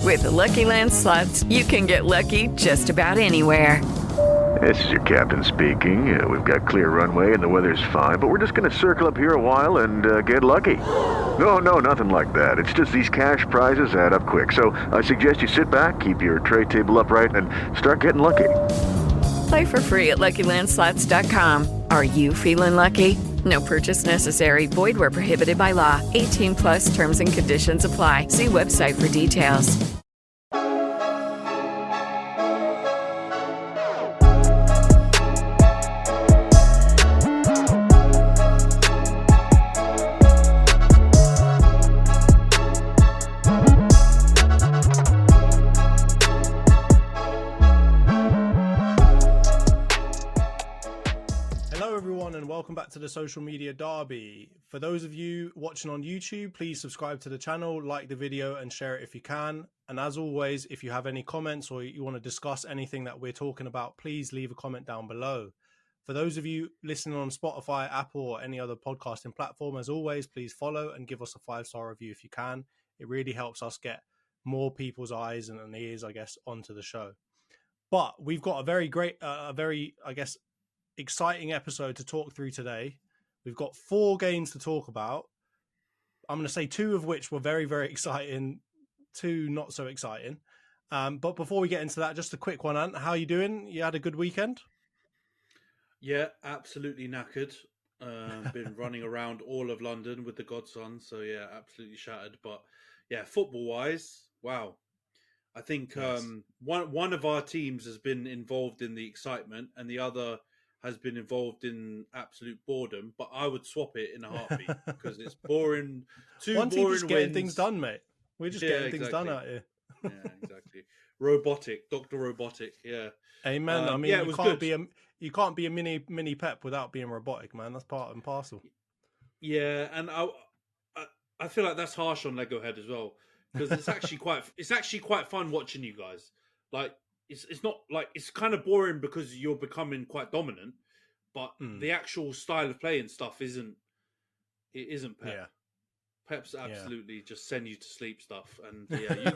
With the Lucky Land Slots, you can get lucky just about anywhere. This is your captain speaking. We've got clear runway and the weather's fine, but we're just going to circle up here a while and get lucky. No, nothing like that. It's just these cash prizes add up quick. So I suggest you sit back, keep your tray table upright, and start getting lucky. Play for free at LuckyLandSlots.com. Are you feeling lucky? No purchase necessary. Void where prohibited by law. 18 plus terms and conditions apply. See website for details. Welcome back to the Social Media Derby. For those of you watching on YouTube, please subscribe to the channel, like the video and share it if you can. And as always, if you have any comments or you want to discuss anything that we're talking about, please leave a comment down below. For those of you listening on Spotify, Apple or any other podcasting platform, as always, please follow and give us a 5-star review if you can. It really helps us get more people's eyes and ears, I guess, onto the show. But we've got a very great, exciting episode to talk through today. We've got 4 games to talk about. I'm going to say 2 of which were very, very exciting, 2 not so exciting. But before we get into that, just a quick one, Ant. How are you doing? You had a good weekend? Yeah, absolutely knackered. Been running around all of London with the godson, so yeah, absolutely shattered. But yeah, football-wise, wow. I think one of our teams has been involved in the excitement and the other has been involved in absolute boredom, but I would swap it in a heartbeat because it's boring. One team just getting wins. Things done, mate. We're just getting things done out here. Yeah, exactly. Robotic, Dr. Robotic. Yeah. Amen. I mean, yeah, you can't be a mini Pep without being robotic, man. That's part and parcel. Yeah, and I feel like that's harsh on Lego Head as well because it's actually quite fun watching you guys. Like, it's not like it's kind of boring because you're becoming quite dominant, but the actual style of play and stuff isn't Pep. Yeah. Pep's absolutely just send you to sleep stuff, and yeah,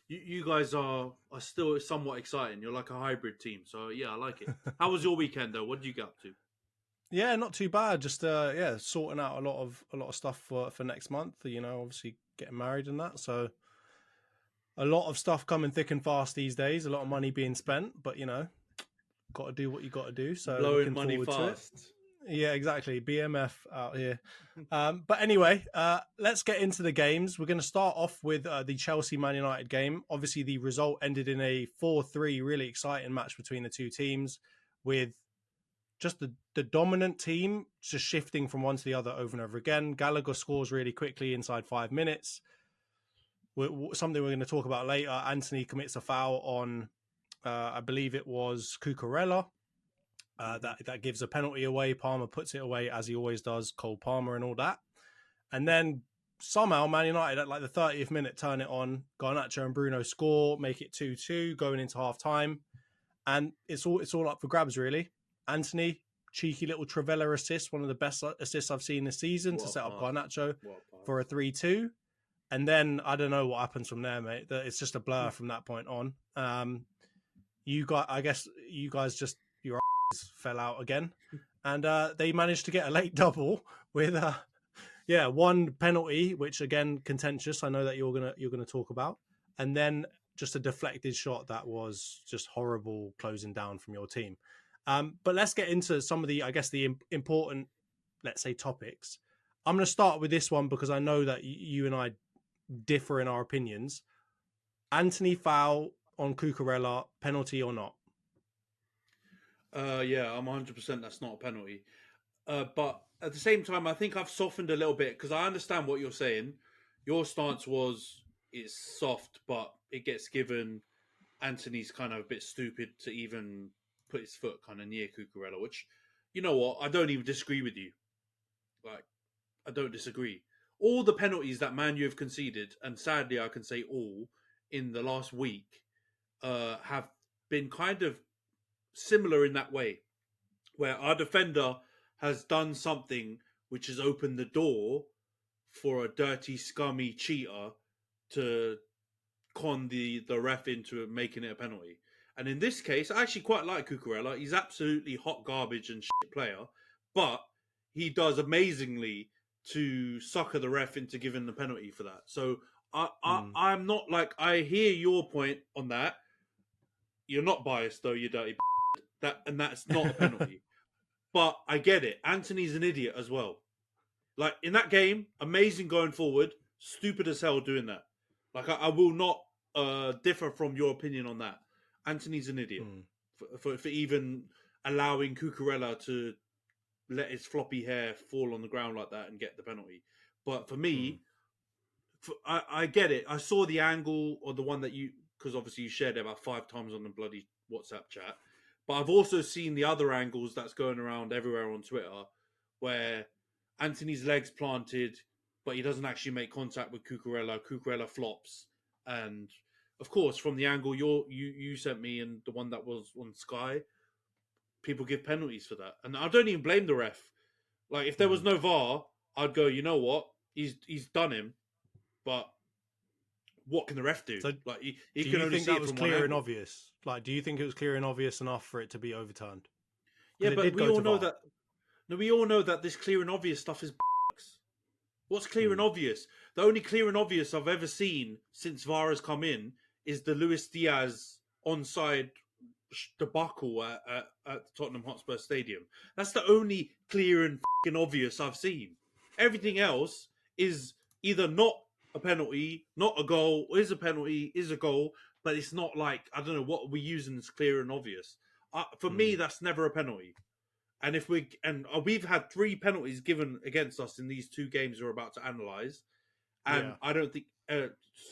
you guys are still somewhat exciting. You're like a hybrid team, so yeah, I like it. How was your weekend though? What did you get up to? Yeah, not too bad. Just sorting out a lot of stuff for next month. You know, obviously getting married and that, so. A lot of stuff coming thick and fast these days. A lot of money being spent, but you know, got to do what you got to do. So blowing money fast. Yeah, exactly. BMF out here. But anyway, let's get into the games. We're going to start off with the Chelsea Man United game. Obviously, the result ended in a 4-3, really exciting match between the two teams, with just the dominant team just shifting from one to the other over and over again. Gallagher scores really quickly inside 5 minutes. Something we're going to talk about later. Antony commits a foul on, I believe it was Cucurella. That gives a penalty away. Palmer puts it away as he always does. Cole Palmer and all that. And then somehow Man United at like the 30th minute turn it on. Garnacho and Bruno score, make it 2-2 going into half time. And it's all up for grabs really. Antony, cheeky little Trivela assist, one of the best assists I've seen this season to set up Garnacho for a 3-2. And then I don't know what happens from there, mate. It's just a blur from that point on. I guess you guys just your fell out again, and they managed to get a late double with one penalty, which again contentious. I know that you're gonna talk about, and then just a deflected shot that was just horrible closing down from your team. But let's get into some of the important, let's say, topics. I'm going to start with this one because I know that you and I differ in our opinions. Antony foul on Cucurella, penalty or not? Yeah, I'm 100% that's not a penalty. But at the same time, I think I've softened a little bit because I understand what you're saying. Your stance was it's soft, but it gets given. Antony's kind of a bit stupid to even put his foot kind of near Cucurella, which, you know what, I don't even disagree with you. Like, I don't disagree. All the penalties that Man U have conceded, and sadly I can say all, in the last week, have been kind of similar in that way, where our defender has done something which has opened the door for a dirty, scummy cheater to con the ref into making it a penalty. And in this case, I actually quite like Cucurella. He's absolutely hot garbage and shit player, but he does amazingly to sucker the ref into giving the penalty for that. So I'm not like, I hear your point on that. You're not biased though, you dirty that's not a penalty. But I get it. Antony's an idiot as well. Like in that game, amazing going forward, stupid as hell doing that. Like I will not differ from your opinion on that. Antony's an idiot for even allowing Cucurella to let his floppy hair fall on the ground like that and get the penalty. But for me, I get it. I saw the angle or the one that because obviously you shared it about 5 times on the bloody WhatsApp chat. But I've also seen the other angles that's going around everywhere on Twitter where Antony's legs planted, but he doesn't actually make contact with Cucurella. Cucurella flops. And of course, from the angle you sent me and the one that was on Sky, people give penalties for that. And I don't even blame the ref. Like, if there was no VAR, I'd go, you know what? He's done him. But what can the ref do? So like, he do can you only think see that it was from clear one and angle. obvious? Like, do you think it was clear and obvious enough for it to be overturned? Yeah, but we all know VAR. that. No, we all know that this clear and obvious stuff is. What's clear and obvious? The only clear and obvious I've ever seen since VAR has come in is the Luis Diaz onside debacle at Tottenham Hotspur Stadium. That's the only clear and obvious I've seen. Everything else is either not a penalty, not a goal, is a penalty, is a goal, but it's not like, I don't know, what we're using as clear and obvious. For me, that's never a penalty. And we've had 3 penalties given against us in these 2 games we're about to analyse. And I don't think,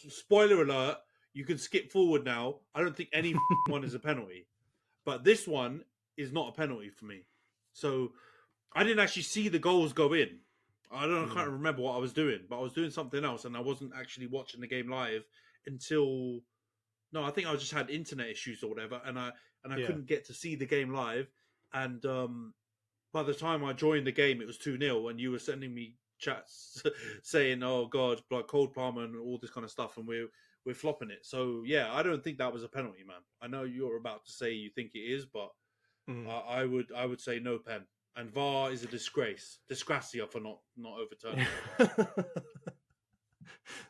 spoiler alert, you can skip forward now. I don't think any one is a penalty. But this one is not a penalty for me. So I didn't actually see the goals go in. I can't remember what I was doing, but I was doing something else and I wasn't actually watching the game live until... No, I think I just had internet issues or whatever, and I couldn't get to see the game live. And by the time I joined the game, it was 2-0, and you were sending me chats saying, "Oh God, like Cold Palmer and all this kind of stuff," and we're flopping it. So yeah, I don't think that was a penalty, man. I know you're about to say you think it is, but I would say no pen. And VAR is a disgracia for not overturning it.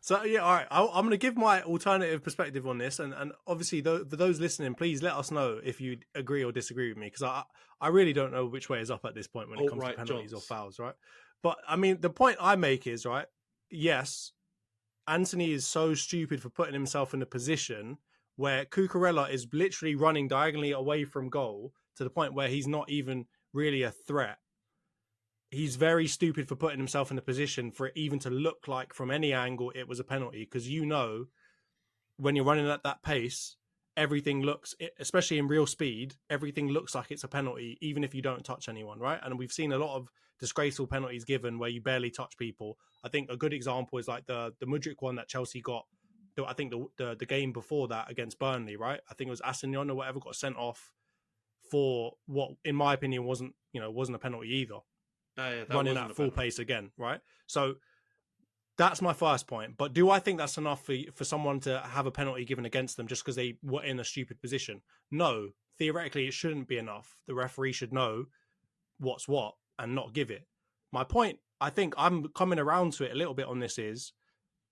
So yeah, all right. I'm going to give my alternative perspective on this, and obviously, for those listening, please let us know if you agree or disagree with me, because I really don't know which way is up at this point when it comes to penalties or fouls, right? But I mean, the point I make is, right, yes, Antony is so stupid for putting himself in a position where Cucurella is literally running diagonally away from goal to the point where he's not even really a threat. He's very stupid for putting himself in a position for it even to look like from any angle it was a penalty, because when you're running at that pace, everything looks, especially in real speed, everything looks like it's a penalty, even if you don't touch anyone, right? And we've seen a lot of disgraceful penalties given where you barely touch people. I think a good example is like the Mudryk one that Chelsea got, I think the game before that against Burnley, right? I think it was Aston or whatever got sent off for what, in my opinion, wasn't a penalty either. Running at full pace again, right? So that's my first point. But do I think that's enough for someone to have a penalty given against them just because they were in a stupid position? No, theoretically it shouldn't be enough. The referee should know what's what and not give it. My point, I think I'm coming around to it a little bit on this, is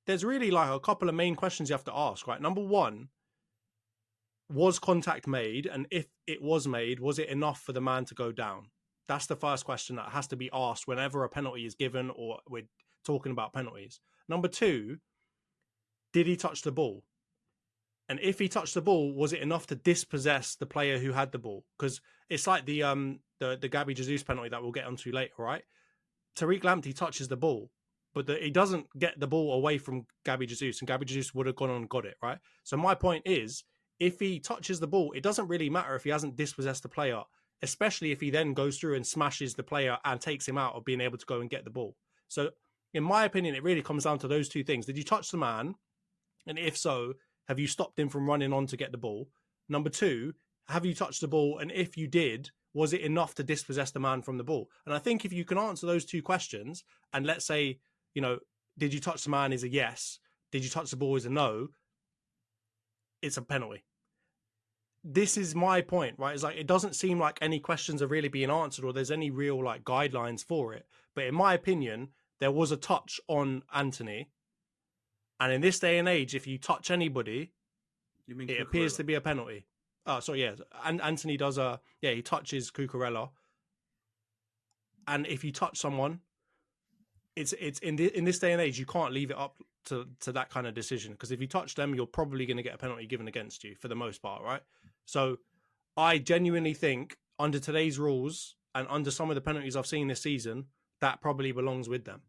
there's really like a couple of main questions you have to ask, right? Number one, was contact made? And if it was made, was it enough for the man to go down? That's the first question that has to be asked whenever a penalty is given or we're talking about penalties. Number two, did he touch the ball? And if he touched the ball, was it enough to dispossess the player who had the ball? Because it's like the Gabby Jesus penalty that we'll get onto later, right? Tariq Lamptey touches the ball, but he doesn't get the ball away from Gabby Jesus, and Gabby Jesus would have gone on and got it, right? So my point is, if he touches the ball, it doesn't really matter if he hasn't dispossessed the player, especially if he then goes through and smashes the player and takes him out of being able to go and get the ball. So in my opinion, it really comes down to those two things. Did you touch the man? And if so, have you stopped him from running on to get the ball? Number two, have you touched the ball? And if you did, was it enough to dispossess the man from the ball? And I think if you can answer those two questions, and let's say, did you touch the man is a yes, did you touch the ball is a no, it's a penalty. This is my point, right? It's like it doesn't seem like any questions are really being answered or there's any real like guidelines for it. But in my opinion, there was a touch on Antony. And in this day and age, if you touch anybody, it appears to be a penalty. Oh, sorry, yeah. And Antony does he touches Cucurella. And if you touch someone, it's in this day and age, you can't leave it up to that kind of decision, because if you touch them, you're probably going to get a penalty given against you for the most part, right? So I genuinely think under today's rules and under some of the penalties I've seen this season, that probably belongs with them.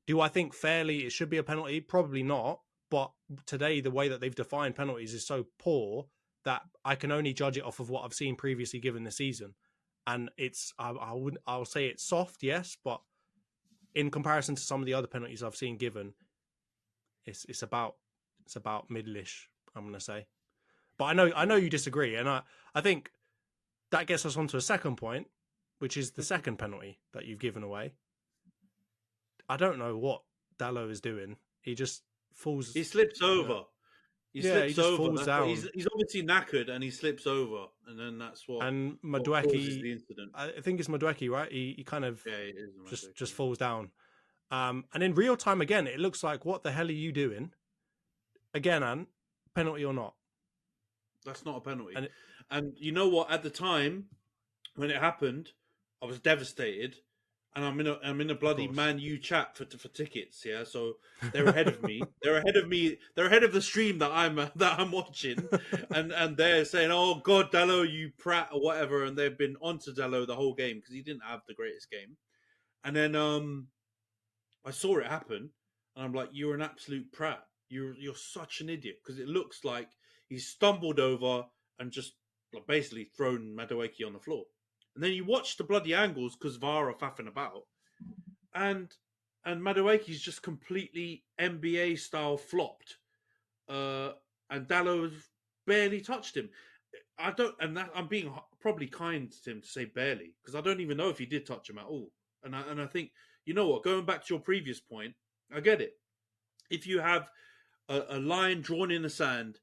Do I think fairly it should be a penalty? Probably not. But today, the way that they've defined penalties is so poor that I can only judge it off of what I've seen previously given this season. And I'll say it's soft, yes, but in comparison to some of the other penalties I've seen given, it's about middle-ish, I'm going to say. But I know you disagree, and I think that gets us onto a second point, which is the second penalty that you've given away. I don't know what Dalot is doing. He just falls. He slips over. He slips over. Falls down. He's obviously knackered, and he slips over, and then that's what. And causes the incident. I think it's Madueke, right? He kind of it is just falls down. And in real time again, it looks like, what the hell are you doing? Again, Ant, penalty or not? That's not a penalty. And you know what? At the time when it happened, I was devastated, and I'm in a bloody Man U chat for tickets. Yeah, so they're ahead of me. They're ahead of me. They're ahead of the stream that I'm watching, and they're saying, "Oh God, Dalot, you prat," or whatever. And they've been onto Dalot the whole game because he didn't have the greatest game. And then I saw it happen, and I'm like, "You're an absolute prat. You're such an idiot," because it looks like he stumbled over and just basically thrown Madueke on the floor. And then you watch the bloody angles because VAR are faffing about, and Madueke's just completely NBA style flopped, and Dalot barely touched him. I'm being probably kind to him to say barely, because I don't even know if he did touch him at all. And I think, you know what, going back to your previous point, I get it. If you have a line drawn in the sand,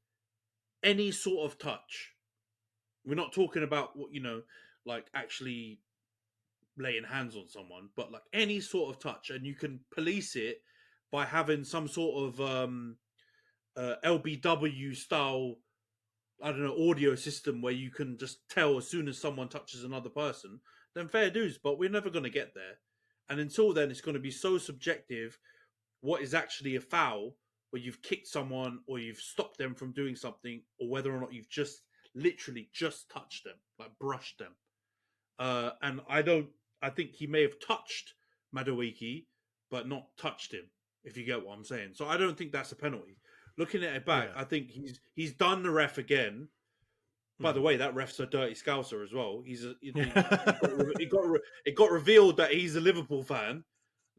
any sort of touch, we're not talking about what, like actually laying hands on someone, but like any sort of touch, and you can police it by having some sort of LBW style, I don't know, audio system where you can just tell as soon as someone touches another person, then fair dues, but we're never going to get there. And until then, it's going to be so subjective what is actually a foul, where you've kicked someone or you've stopped them from doing something, or whether or not you've just literally just touched them, like brushed them. And I think he may have touched Madueke, but not touched him, if you get what I'm saying. So I don't think that's a penalty. Looking at it back, I think he's done the ref again. By the way, that ref's a dirty scouser as well. It got revealed that he's a Liverpool fan.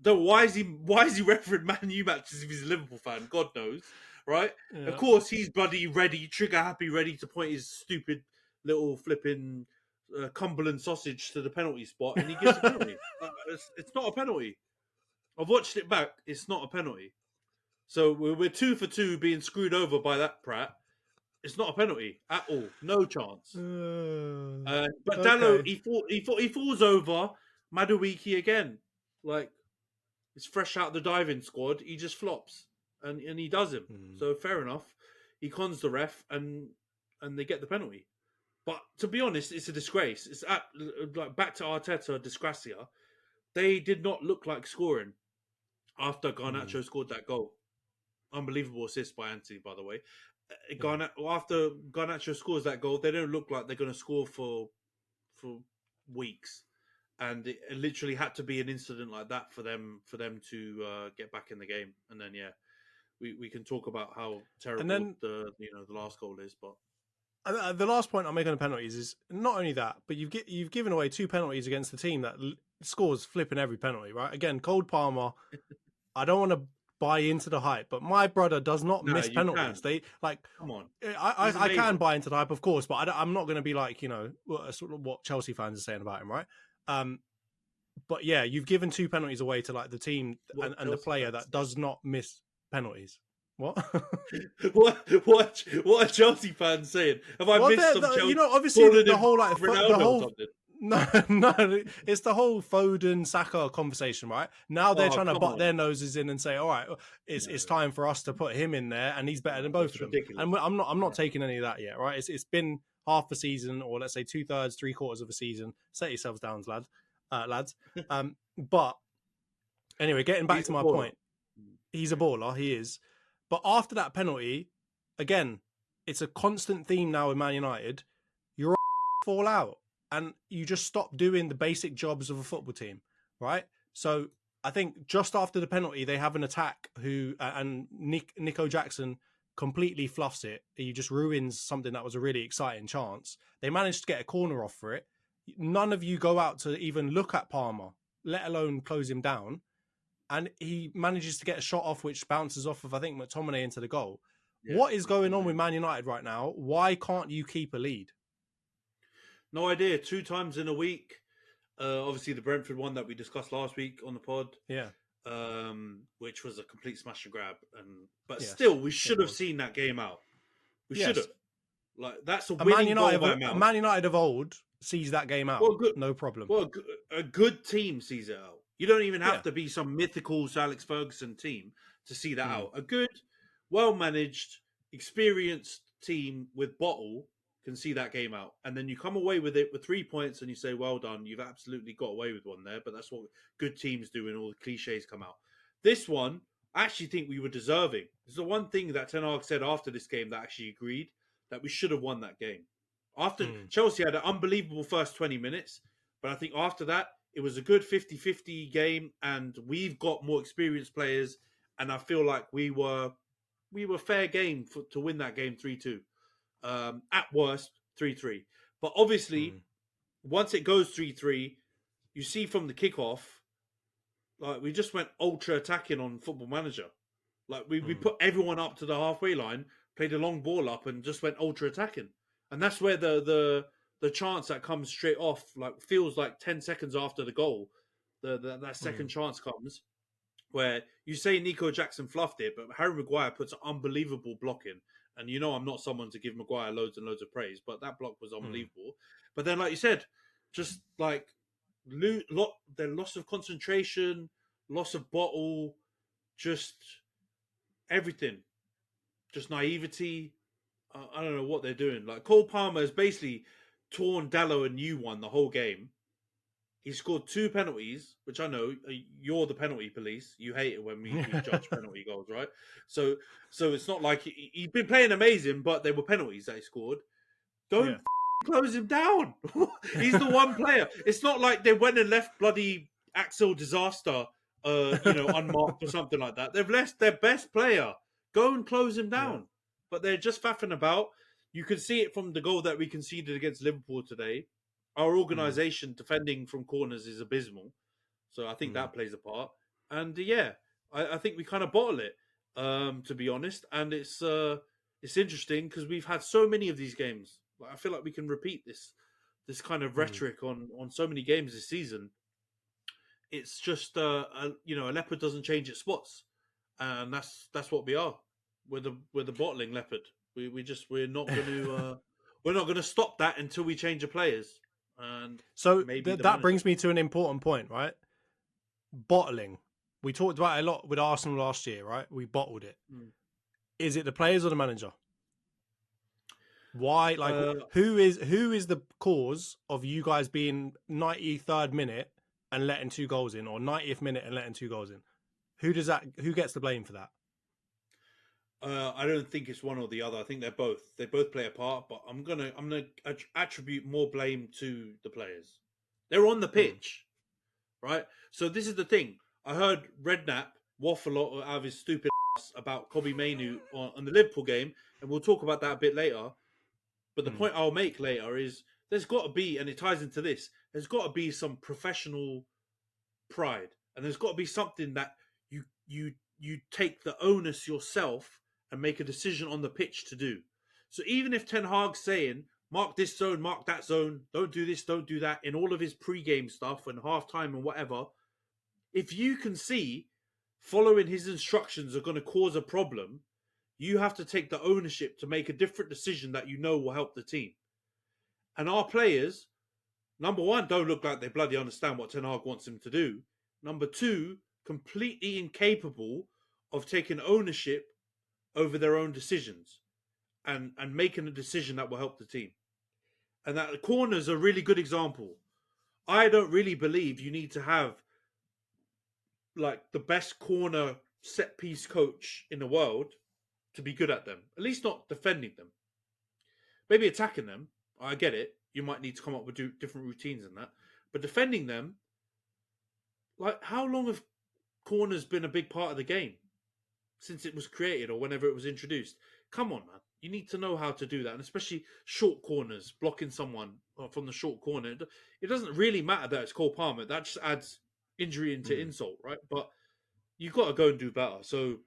Though why is he refereeing Man U matches if he's a Liverpool fan? God knows, right? Yeah. Of course, he's bloody ready, trigger happy, ready to point his stupid little flipping Cumberland sausage to the penalty spot, and he gives a penalty. It's not a penalty. I've watched it back. It's not a penalty. So we're 2 for 2 being screwed over by that prat. It's not a penalty at all. No chance. But Dalot, he falls over Madueke again. Like, it's fresh out of the diving squad. He just flops, and he does him. So fair enough. He cons the ref, and they get the penalty. But to be honest, it's a disgrace. It's like back to Arteta, disgracia. They did not look like scoring after Garnacho scored that goal. Unbelievable assist by Antony, by the way. After Garnacho scores that goal, they don't look like they're going to score for weeks, and it literally had to be an incident like that for them to get back in the game. And then we can talk about how terrible the last goal is. But the last point I'm making on penalties is not only that, but you've given away 2 penalties against the team that scores flipping every penalty, right? Again, Cole Palmer. I don't want to buy into the hype, but my brother does not miss penalties. They come on. I can buy into the hype, of course, but I'm not going to be like sort of what Chelsea fans are saying about him, right? But yeah, you've given 2 penalties away to like the team and the player that does not miss penalties. What? What are Chelsea fans saying? Have I missed some Chelsea? You know, obviously the whole Ronaldo the whole. or something? No, it's the whole Foden Saka conversation, right? Now they're trying to come butt on. their noses in and say, all right, it's time for us to put him in there, and he's better than both of them. Ridiculous. And I'm not taking any of that yet, right? It's been half a season, or let's say 2/3, 3/4 of a season. Set yourselves down, lads. But anyway, getting back to my point, he's a baller, he is. But after that penalty, again, it's a constant theme now with Man United. You're fall out. And you just stop doing the basic jobs of a football team, right? So I think just after the penalty, they have an attack and Nico Jackson completely fluffs it. He just ruins something that was a really exciting chance. They managed to get a corner off for it. None of you go out to even look at Palmer, let alone close him down. And he manages to get a shot off, which bounces off of, I think, McTominay into the goal. Yeah, what is going on with Man United right now? Why can't you keep a lead? No idea. 2 times in a week. Obviously, the Brentford one that we discussed last week on the pod. Yeah. Which was a complete smash and grab. But still, we should have seen that game out. We should have. Like, that's a winning goal by Mount. Man United of old sees that game out. Well, no problem. Well, a good team sees it out. You don't even have to be some mythical Sir Alex Ferguson team to see that out. A good, well-managed, experienced team with bottle can see that game out. And then you come away with it with 3 points and you say, well done, you've absolutely got away with one there. But that's what good teams do and all the cliches come out. This one, I actually think we were deserving. There's the one thing that Ten Hag said after this game that actually agreed, that we should have won that game. After Chelsea had an unbelievable first 20 minutes, but I think after that, it was a good 50-50 game and we've got more experienced players. And I feel like we were fair game to win that game 3-2. At worst, 3-3. But obviously, once it goes 3-3, you see from the kickoff, like we just went ultra attacking on Football Manager. Like we put everyone up to the halfway line, played a long ball up, and just went ultra attacking. And that's where the chance that comes straight off, like feels like 10 seconds after the goal, that second chance comes, where you say Nico Jackson fluffed it, but Harry Maguire puts an unbelievable block in. And you know I'm not someone to give Maguire loads and loads of praise, but that block was unbelievable. But then, like you said, just like the loss of concentration, loss of bottle, just everything. Just naivety. I don't know what they're doing. Like Cole Palmer has basically torn Dallo a new one the whole game. He scored 2 penalties, which I know you're the penalty police. You hate it when we judge penalty goals, right? So it's not like he'd been playing amazing, but they were penalties that he scored. Don't close him down. He's the one player. It's not like they went and left bloody Axel Disaster, unmarked or something like that. They've left their best player. Go and close him down. Yeah. But they're just faffing about. You can see it from the goal that we conceded against Liverpool today. Our organisation defending from corners is abysmal. So I think that plays a part. And I think we kind of bottle it, to be honest. And it's interesting because we've had so many of these games. Like, I feel like we can repeat this kind of rhetoric on so many games this season. It's just, a leopard doesn't change its spots. And that's what we are. We're the bottling leopard. We're not going to stop that until we change the players. And so that brings me to an important point, right? Bottling. We talked about it a lot with Arsenal last year, right? We bottled it. Is it the players or the manager? Why? Like, who is the cause of you guys being 93rd minute and letting 2 goals in, or 90th minute and letting 2 goals in? Who gets the blame for that? I don't think it's one or the other. I think they're both. They both play a part, but I'm gonna attribute more blame to the players. They're on the pitch, right? So this is the thing. I heard Redknapp waffle a lot out of his stupid ass about Kobe Mainoo on the Liverpool game, and we'll talk about that a bit later. But the point I'll make later is there's got to be, and it ties into this, there's got to be some professional pride, and there's got to be something that you take the onus yourself and make a decision on the pitch to do. So even if Ten Hag's saying, mark this zone, mark that zone, don't do this, don't do that, in all of his pre-game stuff and halftime and whatever, if you can see following his instructions are going to cause a problem, You have to take the ownership to make a different decision that you know will help the team. And our players, number one, don't look like they bloody understand what Ten Hag wants them to do. Number two, completely incapable of taking ownership over their own decisions and making a decision that will help the team. And that the corner's a really good example. I don't really believe you need to have like the best corner set piece coach in the world to be good at them. At least not defending them. Maybe attacking them. I get it. You might need to come up with different routines and that. But defending them, like, how long have corners been a big part of the game? Since it was created or whenever it was introduced. Come on, man. You need to know how to do that. And especially short corners, blocking someone from the short corner. It doesn't really matter that it's Cole Palmer. That just adds injury into insult, right? But you've got to go and do better. So,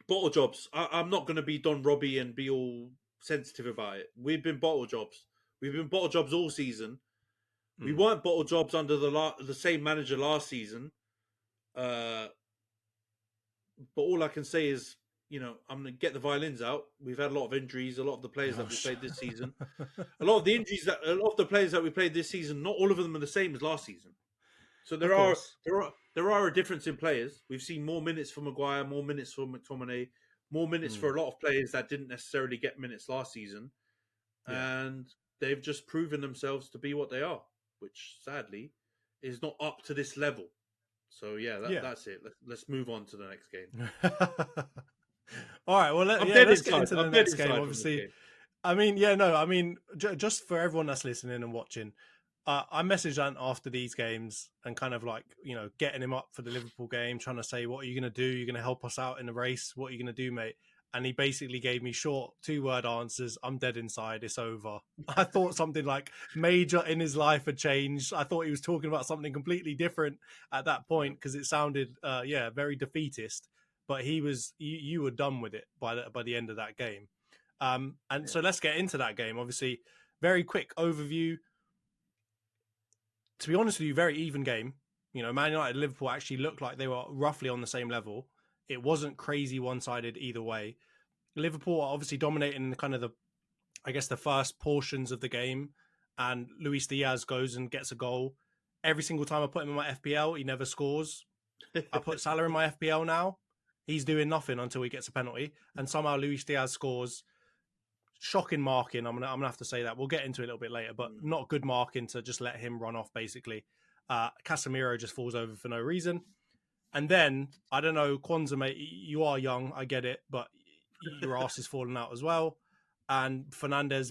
bottle jobs. I'm not going to be Don Robbie and be all sensitive about it. We've been bottle jobs. We've been bottle jobs all season. We weren't bottle jobs under the same manager last season. But all I can say is, you know, I'm going to get the violins out. We've had a lot of injuries. A lot of the players that we played this season, a lot of the players that we played this season, not all of them are the same as last season. So there are a difference in players. We've seen more minutes for Maguire, more minutes for McTominay, more minutes for a lot of players that didn't necessarily get minutes last season, and they've just proven themselves to be what they are, which sadly is not up to this level. So that's it. Let's move on to the next game. All right. Well, let's get into the next game. Obviously, I mean, just for everyone that's listening and watching, I messaged Ant after these games and kind of like, you know, getting him up for the Liverpool game, trying to say, what are you going to do? You're going to help us out in the race. What are you going to do, mate? And he basically gave me short 2-word answers. I'm dead inside. It's over. I thought something like major in his life had changed. I thought he was talking about something completely different at that point because it sounded, very defeatist. But you were done with it by the end of that game. So let's get into that game. Obviously, very quick overview. To be honest with you, very even game. You know, Man United and Liverpool actually looked like they were roughly on the same level. It wasn't crazy one-sided either way. Liverpool are obviously dominating kind of the first portions of the game. And Luis Diaz goes and gets a goal. Every single time I put him in my FPL, he never scores. I put Salah in my FPL now. He's doing nothing until he gets a penalty. And somehow Luis Diaz scores. Shocking marking. I'm gonna have to say that. We'll get into it a little bit later, but not good marking to just let him run off, basically. Casemiro just falls over for no reason. And then, I don't know, Kwanzaa, mate, you are young, I get it, but your ass is falling out as well. And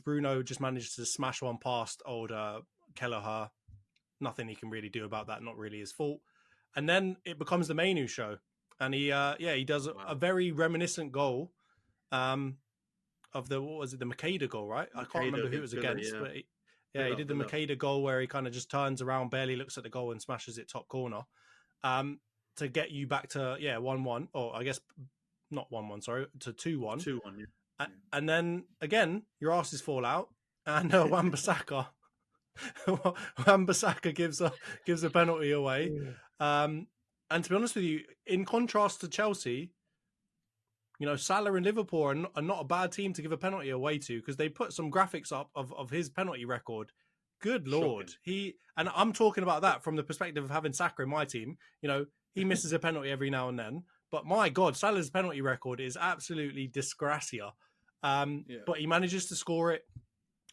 Bruno just managed to smash one past old Kelleher. Nothing he can really do about that, not really his fault. And then it becomes the Mainu show. And he does a very reminiscent goal of the Makeda goal, right? I can't remember who it was against, but he did the Makeda goal where he kind of just turns around, barely looks at the goal and smashes it top corner. To get you back to 1-1, or I guess not 1-1, sorry, to 2-1. 2-1, yeah. And then again, your asses fall out, and Wan-Bissaka gives a penalty away. And to be honest with you, in contrast to Chelsea, you know, Salah and Liverpool are not a bad team to give a penalty away to, because they put some graphics up of his penalty record. Good Lord. And I'm talking about that from the perspective of having Saka in my team. You know, he misses a penalty every now and then. But my God, Salah's penalty record is absolutely disgracia. But he manages to score it.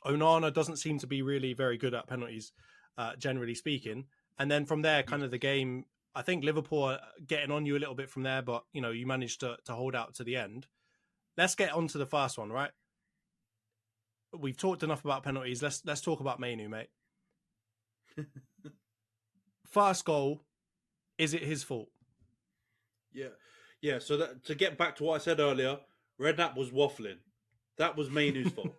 Onana doesn't seem to be really very good at penalties, generally speaking. And then from there, kind of the game, I think Liverpool are getting on you a little bit from there, but, you know, you managed to hold out to the end. Let's get on to the first one, right? We've talked enough about penalties. Let's talk about Mainu, mate. First goal, is it his fault? Yeah. So to get back to what I said earlier, Redknapp was waffling. That was Mainu's fault.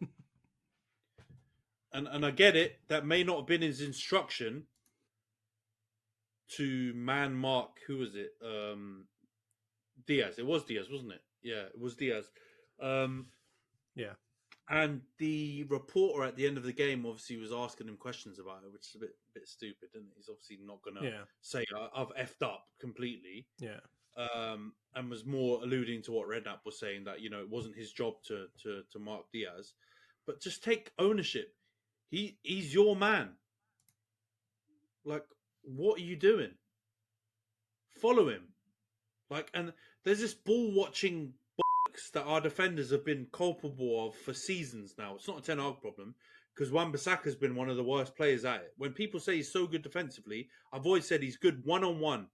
And I get it. That may not have been his instruction to man mark. Who was it? Diaz. It was Diaz, wasn't it? Yeah, it was Diaz. Yeah. And the reporter at the end of the game obviously was asking him questions about it, which is a bit stupid, isn't it? He's obviously not going to say, I've effed up completely. Yeah. and was more alluding to what Redknapp was saying, that it wasn't his job to mark Diaz, but just take ownership. He's your man. Like, what are you doing? Follow him. Like, and there's this ball watching bollocks that our defenders have been culpable of for seasons now. It's not a Ten Hag problem, because Wan-Bissaka's been one of the worst players at it. When people say he's so good defensively, I've always said he's good one-on-one.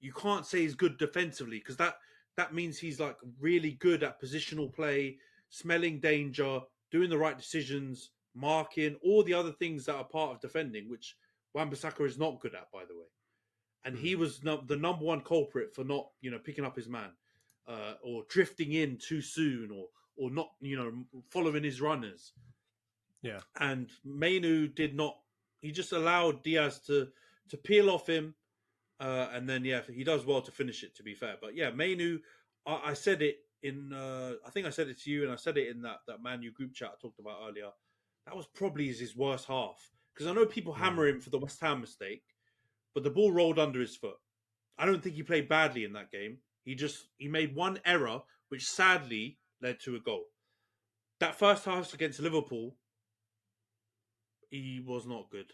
You can't say he's good defensively, because that means he's like really good at positional play, smelling danger, doing the right decisions, marking, all the other things that are part of defending, which Wan-Bissaka is not good at, by the way. And he was the number one culprit for not, picking up his man, or drifting in too soon, or not, following his runners. Yeah. And Mainu did not. He just allowed Diaz to peel off him, and then he does well to finish it. To be fair, but Mainu, I said it in. I think I said it to you, and I said it in that Man U group chat I talked about earlier. That was probably his worst half, because I know people hammer him for the West Ham mistake, but the ball rolled under his foot. I don't think he played badly in that game. He made one error, which sadly led to a goal. That first half against Liverpool, he was not good.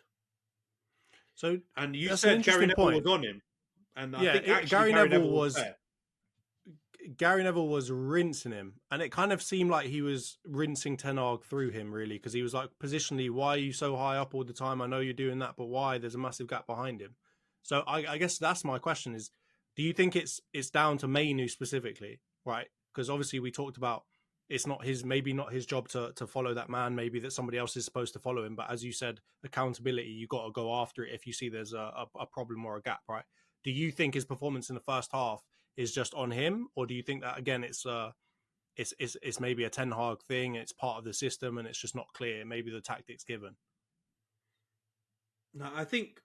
So, and you said Gary Neville was on him, and I think actually Gary Neville was there. Gary Neville was rinsing him, and it kind of seemed like he was rinsing Ten Hag through him, really, because he was like, positionally, why are you so high up all the time? I know you're doing that, but why? There's a massive gap behind him. So I guess that's my question is, do you think it's down to Mainu specifically, right? Because obviously we talked about it's not maybe not his job to follow that man, maybe that somebody else is supposed to follow him. But as you said, accountability, you got to go after it if you see there's a problem or a gap, right? Do you think his performance in the first half is just on him, or do you think that again it's maybe a Ten Hag thing, it's part of the system, and it's just not clear, maybe the tactics given? No, I think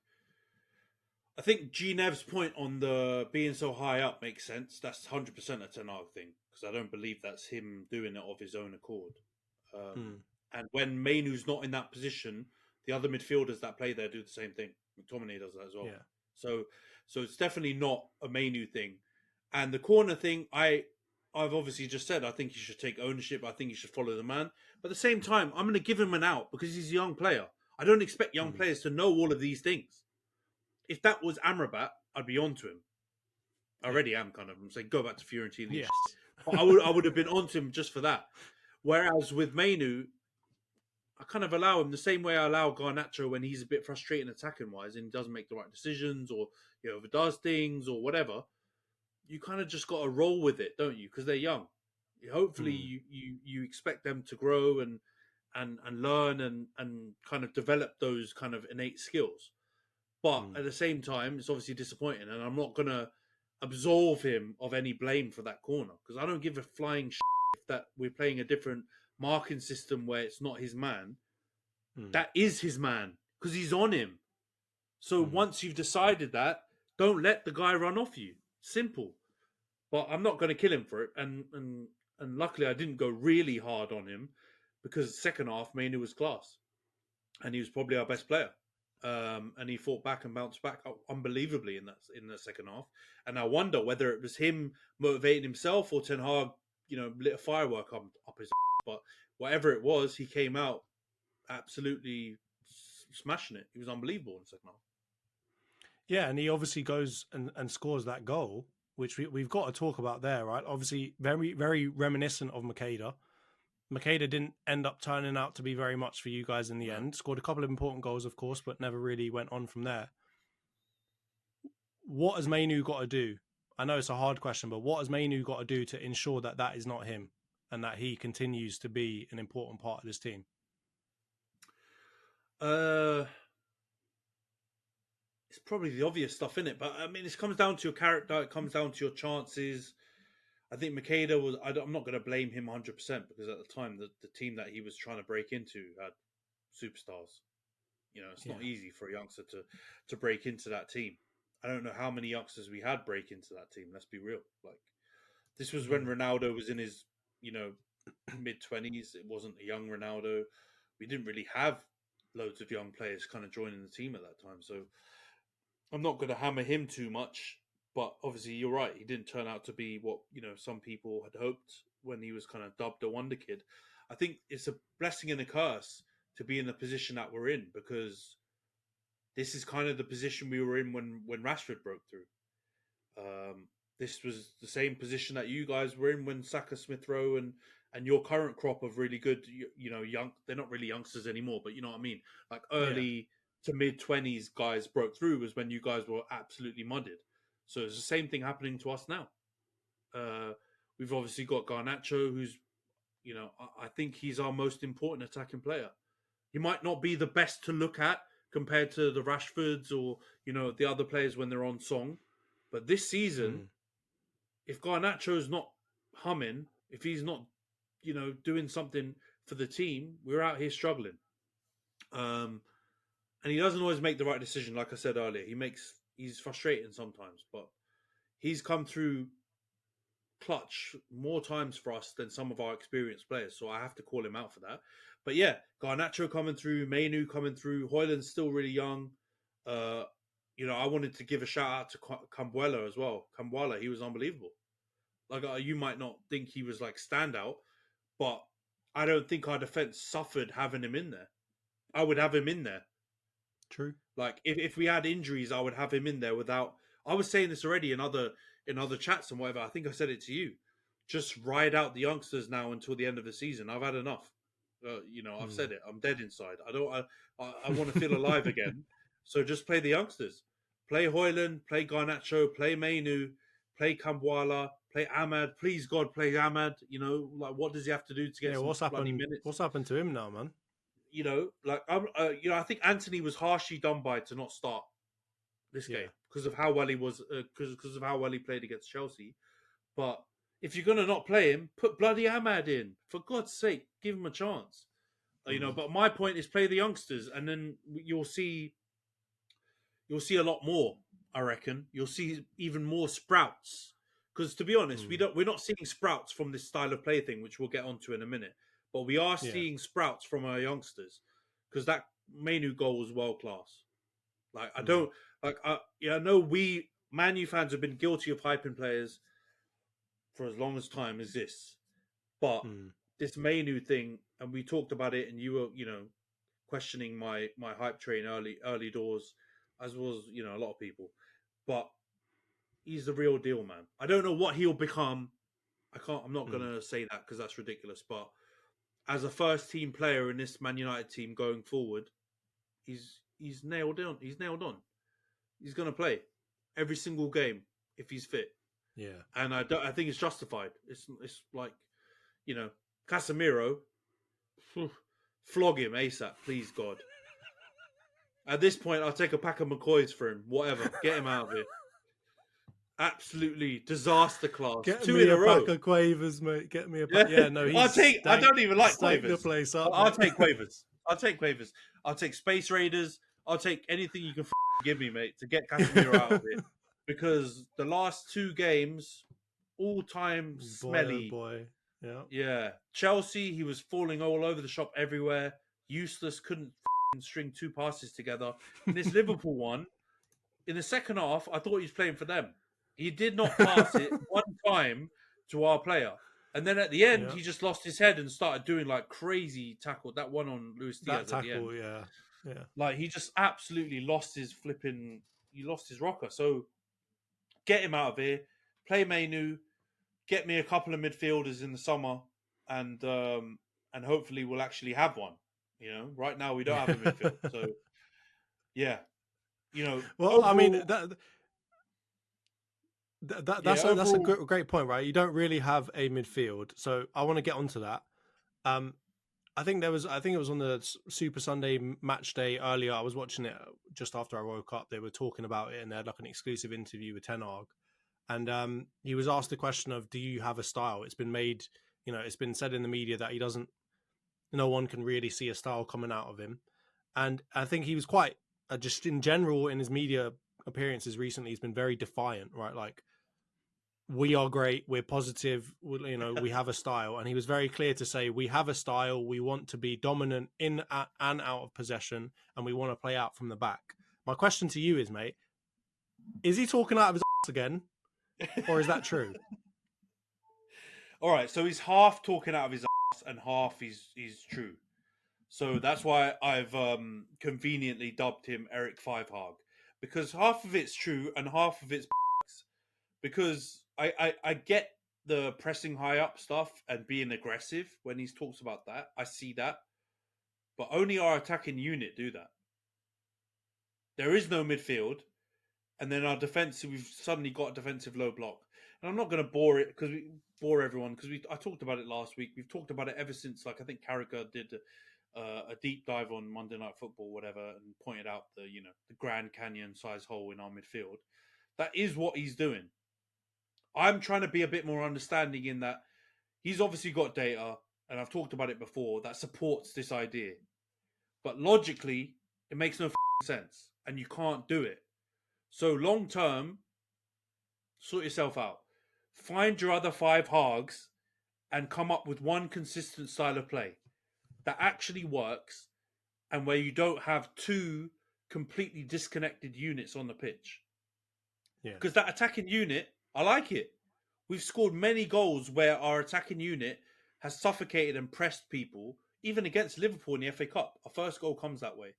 G Nev's point on the being so high up makes sense. That's 100% a Ten Hag thing, because I don't believe that's him doing it of his own accord. And when Mainu's not in that position, the other midfielders that play there do the same thing. McTominay does that as well. Yeah. So it's definitely not a Mainu thing. And the corner thing, I've obviously just said I think he should take ownership. I think he should follow the man. But at the same time, I'm going to give him an out because he's a young player. I don't expect young players to know all of these things. If that was Amrabat, I'd be on to him. I already am kind of. I'm saying go back to Fiorentina. Yes. I would have been on to him just for that. Whereas with Mainu, I kind of allow him the same way I allow Garnacho when he's a bit frustrating attacking wise and he doesn't make the right decisions or overdoes things or whatever. You kind of just got to roll with it, don't you? Because they're young. Hopefully, you expect them to grow and learn and kind of develop those kind of innate skills. But at the same time, it's obviously disappointing, and I'm not going to absolve him of any blame for that corner because I don't give a flying shit if that we're playing a different marking system where it's not his man. That is his man because he's on him. So once you've decided that, don't let the guy run off you. Simple. But I'm not going to kill him for it, and luckily I didn't go really hard on him because second half Mainu was class, and he was probably our best player. And he fought back and bounced back unbelievably in the second half. And I wonder whether it was him motivating himself or Ten Hag, lit a firework up his ass. But whatever it was, he came out absolutely smashing it. He was unbelievable in the second half. Yeah, and he obviously goes and scores that goal, which we've got to talk about there, right? Obviously, very, very reminiscent of Makeda. Makeda didn't end up turning out to be very much for you guys in the end. Scored a couple of important goals, of course, but never really went on from there. What has Mainu got to do? I know it's a hard question, but what has Mainu got to do to ensure that that is not him and that he continues to be an important part of this team? It's probably the obvious stuff, isn't it? But I mean, it comes down to your character. It comes down to your chances. I think Makeda was. I'm not going to blame him 100% because at the time the team that he was trying to break into had superstars. It's not easy for a youngster to break into that team. I don't know how many youngsters we had break into that team. Let's be real. Like this was when Ronaldo was in his mid-20s. It wasn't a young Ronaldo. We didn't really have loads of young players kind of joining the team at that time. So I'm not going to hammer him too much. But obviously, you're right. He didn't turn out to be what some people had hoped when he was kind of dubbed a wonder kid. I think it's a blessing and a curse to be in the position that we're in, because this is kind of the position we were in when Rashford broke through. This was the same position that you guys were in when Saka, Smith Rowe, and your current crop of really good, young. They're not really youngsters anymore, but you know what I mean. Like early to mid 20s guys broke through was when you guys were absolutely mudded. So it's the same thing happening to us now. We've obviously got Garnacho, who's, I think he's our most important attacking player. He might not be the best to look at compared to the Rashfords or, the other players when they're on song. But this season, if Garnacho's not humming, if he's not, doing something for the team, we're out here struggling. And he doesn't always make the right decision. Like I said earlier, he's frustrating sometimes, but he's come through clutch more times for us than some of our experienced players. So I have to call him out for that. But yeah, Garnacho coming through, Mainu coming through, Højlund's still really young. I wanted to give a shout out to Kambuela as well. Kambuela, he was unbelievable. Like, you might not think he was like standout, but I don't think our defense suffered having him in there. I would have him in there. True. Like, if we had injuries, I would have him in there without... I was saying this already in other chats and whatever. I think I said it to you. Just ride out the youngsters now until the end of the season. I've had enough. I've said it. I'm dead inside. I want to feel alive again. So just play the youngsters. Play Højlund, play Garnacho, play Mainu, play Kambuela, play Ahmad. Please, God, play Ahmad. What does he have to do to get some bloody minutes? What's happened to him now, man? I think Antony was harshly done by to not start this game because of how well he was, because of how well he played against Chelsea. But if you're gonna not play him, put bloody Ahmad in, for God's sake, give him a chance. But my point is play the youngsters, and then you'll see a lot more. I reckon you'll see even more sprouts. Because to be honest, we're not seeing sprouts from this style of play thing, which we'll get onto in a minute. But we are seeing sprouts from our youngsters, because that Mainu goal was world class. Like I know we Man U fans have been guilty of hyping players for as long as time as this, but this Mainu thing, and we talked about it, and you were questioning my hype train early doors, as was a lot of people, but he's the real deal, man. I don't know what he'll become. I'm not gonna say that because that's ridiculous, but as a first team player in this Man United team going forward, he's nailed on. He's nailed on. He's going to play every single game if he's fit. Yeah, and I think it's justified. It's like, Casemiro, flog him ASAP, please God. At this point, I'll take a pack of McCoys for him. Whatever, get him out of here. Absolutely disaster class. Get 2 me in a row. Pack of Quavers, mate. Get me a pack. Yeah, no, I don't even like Quavers. The place up, I'll take Quavers. I'll take Space Raiders. I'll take anything you can give me, mate, to get Casemiro out of it. Because the last 2 games, all time smelly. Boy. Yeah. Chelsea, he was falling all over the shop everywhere. Useless, couldn't string 2 passes together. In this Liverpool one, in the second half, I thought he was playing for them. He did not pass it one time to our player. And then at the end, he just lost his head and started doing like crazy tackle. That one on Luis Diaz at the end. Yeah. Like he just absolutely lost his rocker. So get him out of here. Play Mainu. Get me a couple of midfielders in the summer, and hopefully we'll actually have one. Right now we don't have a midfield. So yeah, Well, overall, I mean that's a great point, right? You don't really have a midfield, so I want to get onto that. I think it was on the Super Sunday match day earlier. I was watching it just after I woke up. They were talking about it, and they had like an exclusive interview with Ten Hag, and he was asked the question of, "Do you have a style?" It's been made, it's been said in the media that he doesn't. No one can really see a style coming out of him, and I think he was quite just in general in his media appearances recently. He's been very defiant, right? Like, we are great, we're positive, we have a style. And he was very clear to say, we have a style, we want to be dominant in and out of possession, and we want to play out from the back. My question to you is, mate, is he talking out of his ass again? Or is that true? All right, so he's half talking out of his ass and half is true. So that's why I've conveniently dubbed him Eric Fivehag, because half of it's true and half of it's because I get the pressing high up stuff and being aggressive when he talks about that. I see that, but only our attacking unit do that. There is no midfield, and then our defense, we've suddenly got a defensive low block. And I'm not going to bore everyone because I talked about it last week. We've talked about it ever since, like, I think Carragher did a deep dive on Monday Night Football, whatever, and pointed out the Grand Canyon size hole in our midfield. That is what he's doing. I'm trying to be a bit more understanding in that he's obviously got data, and I've talked about it before, that supports this idea. But logically, it makes no sense, and you can't do it. So long term, sort yourself out. Find your other 5 hogs and come up with one consistent style of play that actually works and where you don't have 2 completely disconnected units on the pitch. Yeah. Because that attacking unit, I like it. We've scored many goals where our attacking unit has suffocated and pressed people, even against Liverpool in the FA Cup. Our first goal comes that way.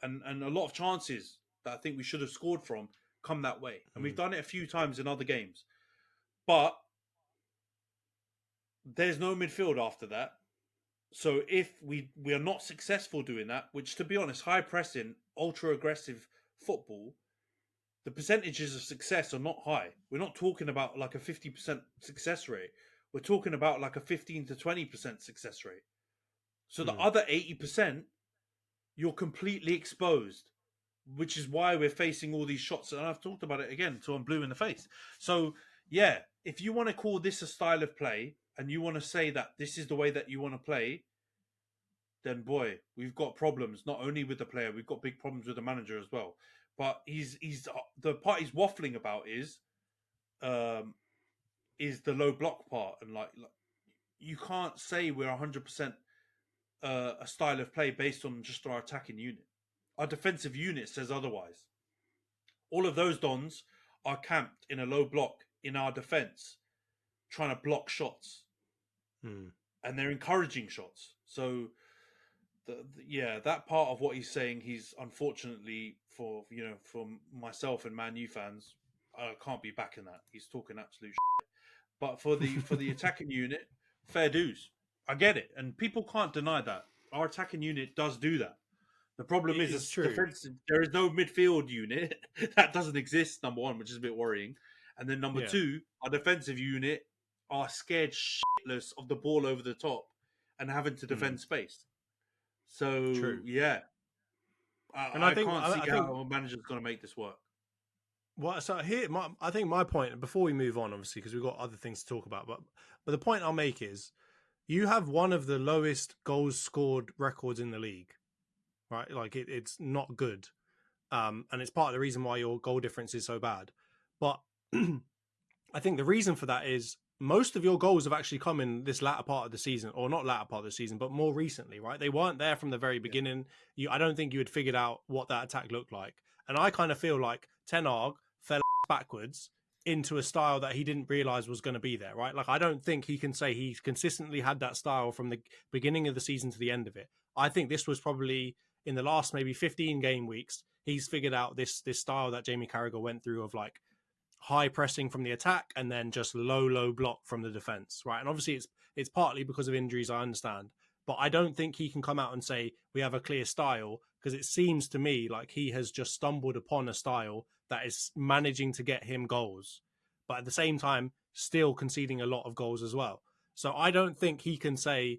And a lot of chances that I think we should have scored from come that way. And we've done it a few times in other games. But there's no midfield after that. So if we are not successful doing that, which, to be honest, high pressing, ultra aggressive football, the percentages of success are not high. We're not talking about like a 50% success rate. We're talking about like a 15 to 20% success rate. So the other 80%, you're completely exposed, which is why we're facing all these shots. And I've talked about it again till I'm blue in the face. So yeah, if you want to call this a style of play and you want to say that this is the way that you want to play, then boy, we've got problems, not only with the player, we've got big problems with the manager as well. But he's the part he's waffling about is the low block part. And like you can't say we're 100% a style of play based on just our attacking unit. Our defensive unit says otherwise. All of those Dons are camped in a low block in our defense, trying to block shots. And they're encouraging shots. So, that part of what he's saying, he's unfortunately for myself and Man U fans, I can't be backing that. He's talking absolute shit. But for the attacking unit, fair dues. I get it, and people can't deny that our attacking unit does do that. The problem is it's defensive. There is no midfield unit that doesn't exist. Number one, which is a bit worrying, and then number two, our defensive unit are scared shitless of the ball over the top and having to defend space. So I can't see how a manager's going to make this work. Well, so here, I think my point, before we move on, obviously, because we've got other things to talk about, but the point I'll make is you have one of the lowest goals scored records in the league, right? Like it's not good. And it's part of the reason why your goal difference is so bad. But I think the reason for that is most of your goals have actually come in this latter part of the season, or not latter part of the season, but more recently, right? They weren't there from the very beginning. I don't think you had figured out what that attack looked like. And I kind of feel like Ten Hag fell backwards into a style that he didn't realize was going to be there, right? Like, I don't think he can say he's consistently had that style from the beginning of the season to the end of it. I think this was probably in the last maybe 15 game weeks, he's figured out this style that Jamie Carragher went through of like high pressing from the attack and then just low block from the defense, right? And obviously it's partly because of injuries, I understand, but I don't think he can come out and say we have a clear style, because it seems to me like he has just stumbled upon a style that is managing to get him goals, but at the same time still conceding a lot of goals as well. So I don't think he can say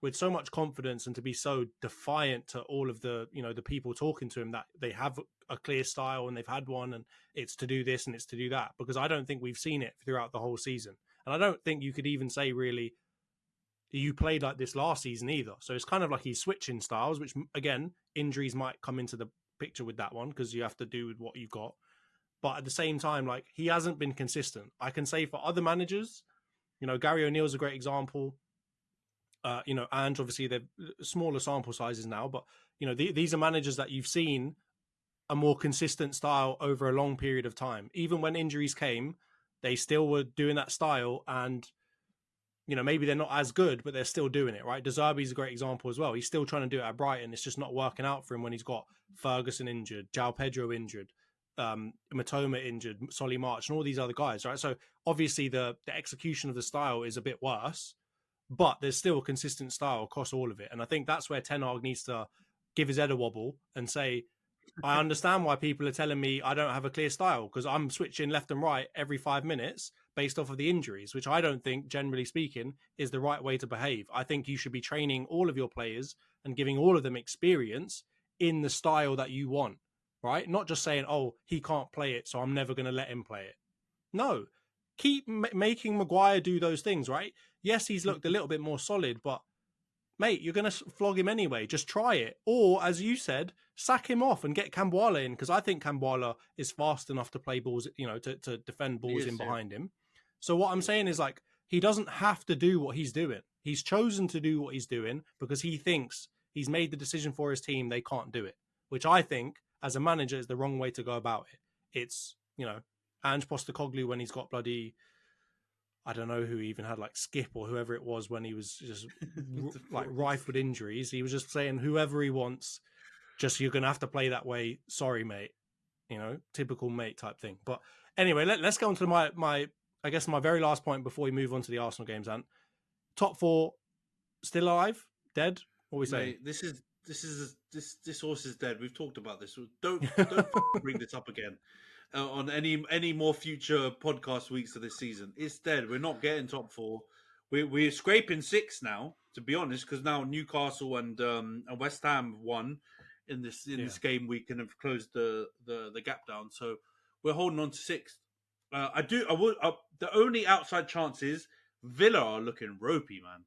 with so much confidence and to be so defiant to all of the, the people talking to him that they have a clear style and they've had one and it's to do this and it's to do that, because I don't think we've seen it throughout the whole season. And I don't think you could even say really you played like this last season either. So it's kind of like he's switching styles, which again, injuries might come into the picture with that one because you have to do with what you've got. But at the same time, like, he hasn't been consistent. I can say for other managers, Gary O'Neill's a great example. And obviously they're smaller sample sizes now, but these are managers that you've seen a more consistent style over a long period of time. Even when injuries came, they still were doing that style, and maybe they're not as good, but they're still doing it, right? De Zerbi's a great example as well. He's still trying to do it at Brighton. It's just not working out for him when he's got Ferguson injured, João Pedro injured, Matoma injured, Solly March, and all these other guys, right? So obviously the execution of the style is a bit worse, but there's still a consistent style across all of it. And I think that's where Ten Hag needs to give his head a wobble and say, I understand why people are telling me I don't have a clear style, because I'm switching left and right every 5 minutes based off of the injuries, which I don't think, generally speaking, is the right way to behave. I think you should be training all of your players and giving all of them experience in the style that you want, right? Not just saying, oh, he can't play it, so I'm never going to let him play it. No, keep making Maguire do those things, right? Yes, he's looked a little bit more solid, but mate, you're going to flog him anyway. Just try it. Or, as you said, sack him off and get Kambwala in, because I think Kambwala is fast enough to play balls, to defend balls in behind him. So what I'm saying is, like, he doesn't have to do what he's doing. He's chosen to do what he's doing because he thinks he's made the decision for his team. They can't do it, which I think, as a manager, is the wrong way to go about it. It's, Ange Postecoglou, when he's got bloody, I don't know who even had, like, Skip or whoever it was, when he was just like rife with injuries. He was just saying whoever he wants, just, you're going to have to play that way. Sorry, mate. Typical mate type thing. But anyway, let's go on to my I guess my very last point before we move on to the Arsenal games. Ant, top four still alive, dead? What are we saying? Mate, this horse is dead. We've talked about this. Don't bring this up again on any more future podcast weeks of this season. It's dead. We're not getting top four. We're scraping 6 now, to be honest, because now Newcastle and West Ham won in this game. We can have closed the gap down, so we're holding on to 6th. The only outside chance is Villa are looking ropey, man.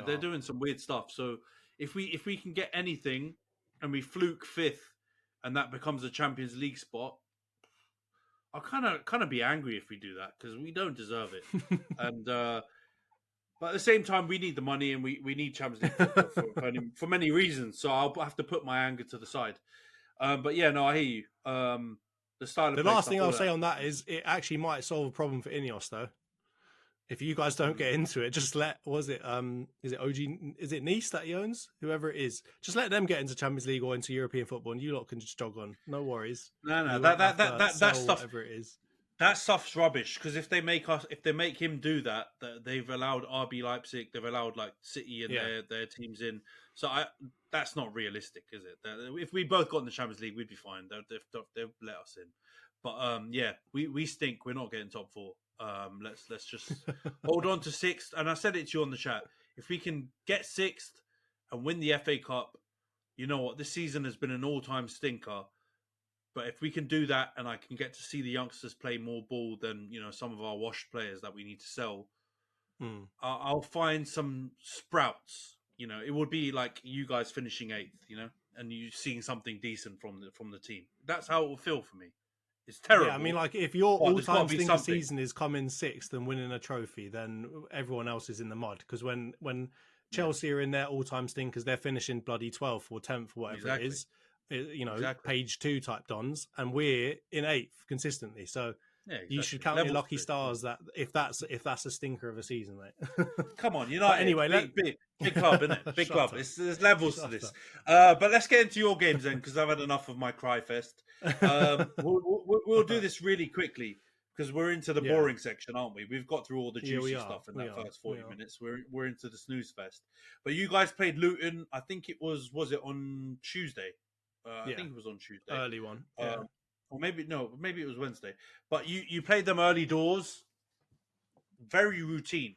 They're doing some weird stuff. So if we can get anything and we fluke 5th and that becomes a Champions League spot, I'll kind of be angry if we do that, because we don't deserve it. And but at the same time, we need the money and we need Champions League football for many reasons. So I'll have to put my anger to the side. But yeah, no, I hear you. The last thing I'll say on that is it actually might solve a problem for Ineos, though. If you guys don't get into it, just let, is it Nice that he owns? Whoever it is, just let them get into Champions League or into European football, and you lot can just jog on. No worries. No, that stuff, whatever it is. That stuff's rubbish, because if they make him do that, they've allowed RB Leipzig, they've allowed like City and their teams in. So that's not realistic, is it? If we both got in the Champions League, we'd be fine. They've let us in. But we stink. We're not getting top 4. Let's just hold on to 6th. And I said it to you on the chat. If we can get 6th and win the FA Cup, you know what? This season has been an all-time stinker. But if we can do that, and I can get to see the youngsters play more ball than some of our washed players that we need to sell, I'll find some sprouts. It would be like you guys finishing 8th, and you seeing something decent from the team. That's how it will feel for me. It's terrible. Yeah, I mean, like, if your all-time stinker season is coming 6th and winning a trophy, then everyone else is in the mud. Because when Chelsea are in their all-time stinkers, they're finishing bloody 12th or 10th, or whatever it is. Page 2 type dons, and we're in 8th consistently. So you should count your lucky stars that if that's a stinker of a season, mate. Come on, anyway, big club, isn't it? Big club. There's levels to this. But let's get into your games then, because I've had enough of my cry fest. We'll do this really quickly, because we're into the boring section, aren't we? We've got through all the juicy stuff in that first 40 minutes. We're into the snooze fest. But you guys played Luton. I think it was it on Tuesday? I think it was on Tuesday. Early one. Or maybe it was Wednesday. But you played them early doors. Very routine.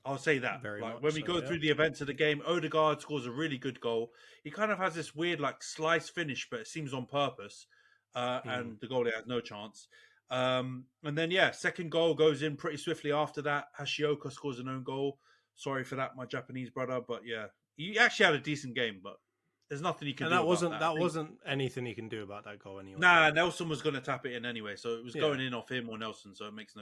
I'll say that. Very like much when we go through the events of the game, Odegaard scores a really good goal. He kind of has this weird like slice finish, but it seems on purpose. And the goalie has no chance. And then second goal goes in pretty swiftly after that. Hashioka scores an own goal. Sorry for that, my Japanese brother, but he actually had a decent game, but there's nothing he can do. And that wasn't anything he can do about that goal anyway. Nah, Nelson was going to tap it in anyway, so it was going in off him or Nelson, so it makes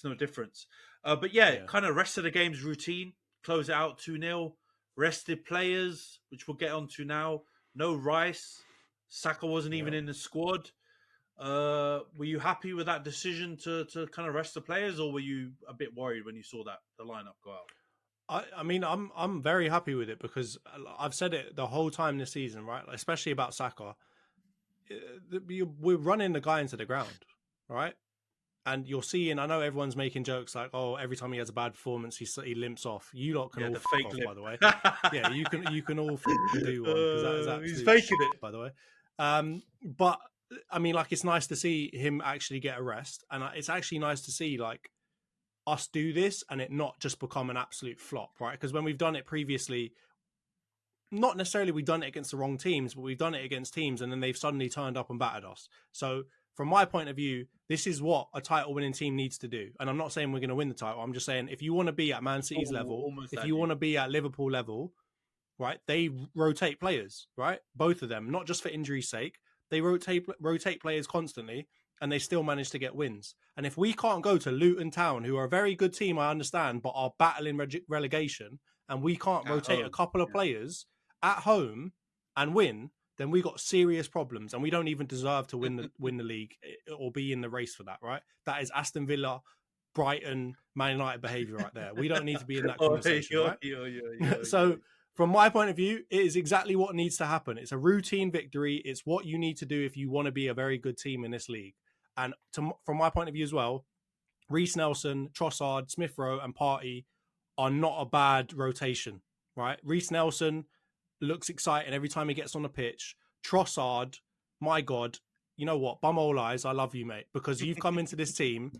no difference. But kind of rest of the game's routine. Close it out 2-0. Rested players, which we'll get onto now. No Rice. Saka wasn't even in the squad. Were you happy with that decision to kind of rest the players, or were you a bit worried when you saw that the lineup go out? I mean, I'm very happy with it because I've said it the whole time this season, right? Especially about Saka. We're running the guy into the ground, right? And you're seeing, I know everyone's making jokes like, oh, every time he has a bad performance, he limps off. You lot can all the fuck fake off, lip. by the way. Yeah, you can all do one because that is absolute He's faking shit, it. by the way. But I mean, like, it's nice to see him actually get a rest, and it's actually nice to see like us do this and it not just become an absolute flop, right? Because when we've done it previously, not necessarily we've done it against the wrong teams, but we've done it against teams and then they've suddenly turned up and battered us. So from my point of view, this is what a title winning team needs to do. And I'm not saying we're going to win the title. I'm just saying if you want to be at Man City's level, if you want to be at Liverpool level, right, they rotate players, right? Both of them, not just for injury's sake. They rotate players constantly and they still manage to get wins. And if we can't go to Luton Town, who are a very good team, I understand, but are battling relegation, and we can't rotate a couple of players at home and win, then we got serious problems, and we don't even deserve to win the league or be in the race for that, right? That is Aston Villa, Brighton, Man United behaviour right there. We don't need to be in that conversation, right? So from my point of view, it is exactly what needs to happen. It's a routine victory. It's what you need to do if you want to be a very good team in this league. And from my point of view as well, Reece Nelson, Trossard, Smith Rowe, and Partey are not a bad rotation, right? Reece Nelson looks exciting every time he gets on the pitch. Trossard, my God, you know what? Bumhole eyes, I love you, mate, because you've come into this team,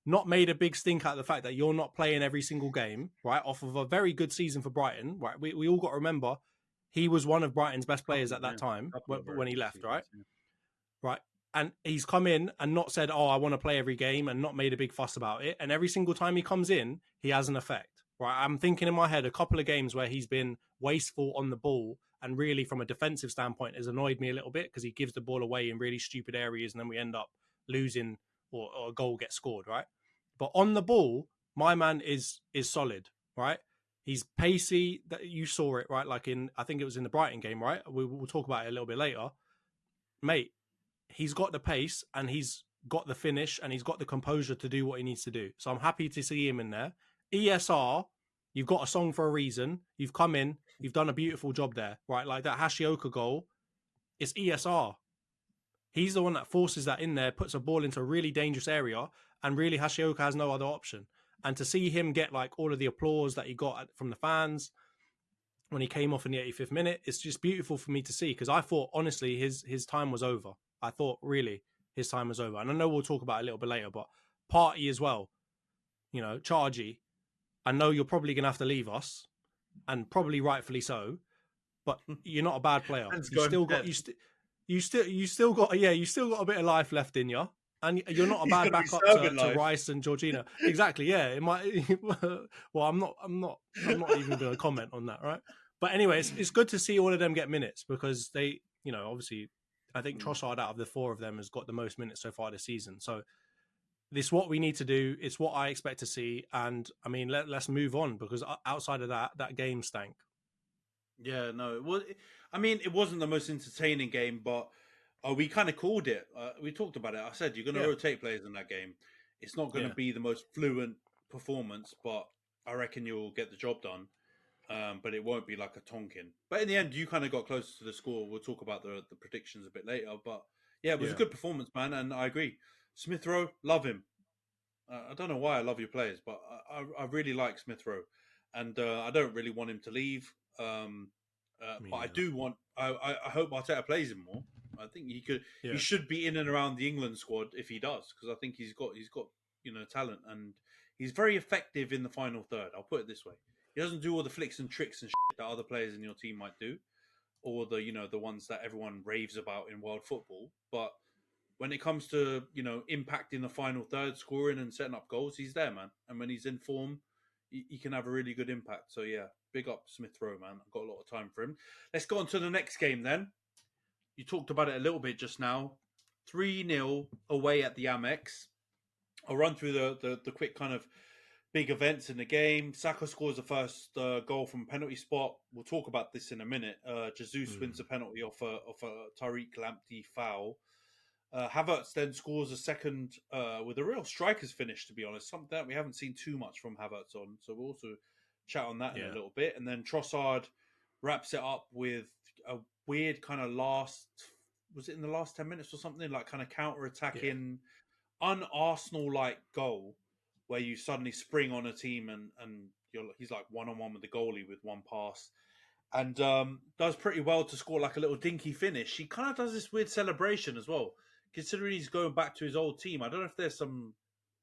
not made a big stink out of the fact that you're not playing every single game, right? Off of a very good season for Brighton, right? We all got to remember he was one of Brighton's best players at that time when he left, right? Right. And he's come in and not said, oh, I want to play every game, and not made a big fuss about it. And every single time he comes in, he has an effect, right? I'm thinking in my head a couple of games where he's been wasteful on the ball and really from a defensive standpoint has annoyed me a little bit because he gives the ball away in really stupid areas and then we end up losing or a goal gets scored, right? But on the ball, my man is solid, right? He's pacey. That you saw it, right? Like I think it was in the Brighton game, right? We'll talk about it a little bit later. Mate, he's got the pace and he's got the finish and he's got the composure to do what he needs to do. So I'm happy to see him in there. ESR, you've got a song for a reason. You've come in, you've done a beautiful job there, right? Like that Hashioka goal, it's ESR. He's the one that forces that in there, puts a ball into a really dangerous area, and really Hashioka has no other option. And to see him get like all of the applause that he got from the fans when he came off in the 85th minute, it's just beautiful for me to see, because I thought, honestly, his time was over. I thought, really, his time was over. And I know we'll talk about it a little bit later, but Partey as well, you know, Chargy, I know you're probably going to have to leave us, and probably rightfully so, but you're not a bad player. You still got a bit of life left in you, and you're not a bad backup to Rice and Georgina. Exactly, yeah. It might. Well, I'm not even going to comment on that, right? But anyway, it's good to see all of them get minutes, because they, you know, obviously, I think Trossard out of the four of them has got the most minutes so far this season. So this is what we need to do. It's what I expect to see, and I mean, let's move on, because outside of that game stank. Yeah, no. Well, I mean, it wasn't the most entertaining game, but we kind of called it. We talked about it. I said you're going to rotate players in that game. It's not going to be the most fluent performance, but I reckon you'll get the job done. But it won't be like a Tonkin. But in the end, you kind of got closer to the score. We'll talk about the predictions a bit later. But yeah, it was a good performance, man, and I agree. Smith Rowe, love him. I don't know why I love your players, but I really like Smith Rowe, and I don't really want him to leave. But I do want. I hope Arteta plays him more. I think he could. Yeah. He should be in and around the England squad if he does, because I think he's got talent, and he's very effective in the final third. I'll put it this way: he doesn't do all the flicks and tricks and shit that other players in your team might do, or the ones that everyone raves about in world football. But when it comes to impacting the final third, scoring and setting up goals, he's there, man. And when he's in form, he can have a really good impact. So yeah, big up Smith Rowe, man. I've got a lot of time for him. Let's go on to the next game then. You talked about it a little bit just now. 3-0 away at the Amex. I'll run through the quick kind of big events in the game. Saka scores the first goal from a penalty spot. We'll talk about this in a minute. Jesus wins the penalty off a Tariq Lamptey foul. Havertz then scores a second with a real striker's finish, to be honest. Something that we haven't seen too much from Havertz on. So we'll also chat on that in a little bit. And then Trossard wraps it up with a weird kind of was it in the last 10 minutes or something? Like kind of counter-attacking, un-Arsenal-like goal where you suddenly spring on a team and he's like one-on-one with the goalie with one pass. And does pretty well to score like a little dinky finish. He kind of does this weird celebration as well. Considering he's going back to his old team, I don't know if there's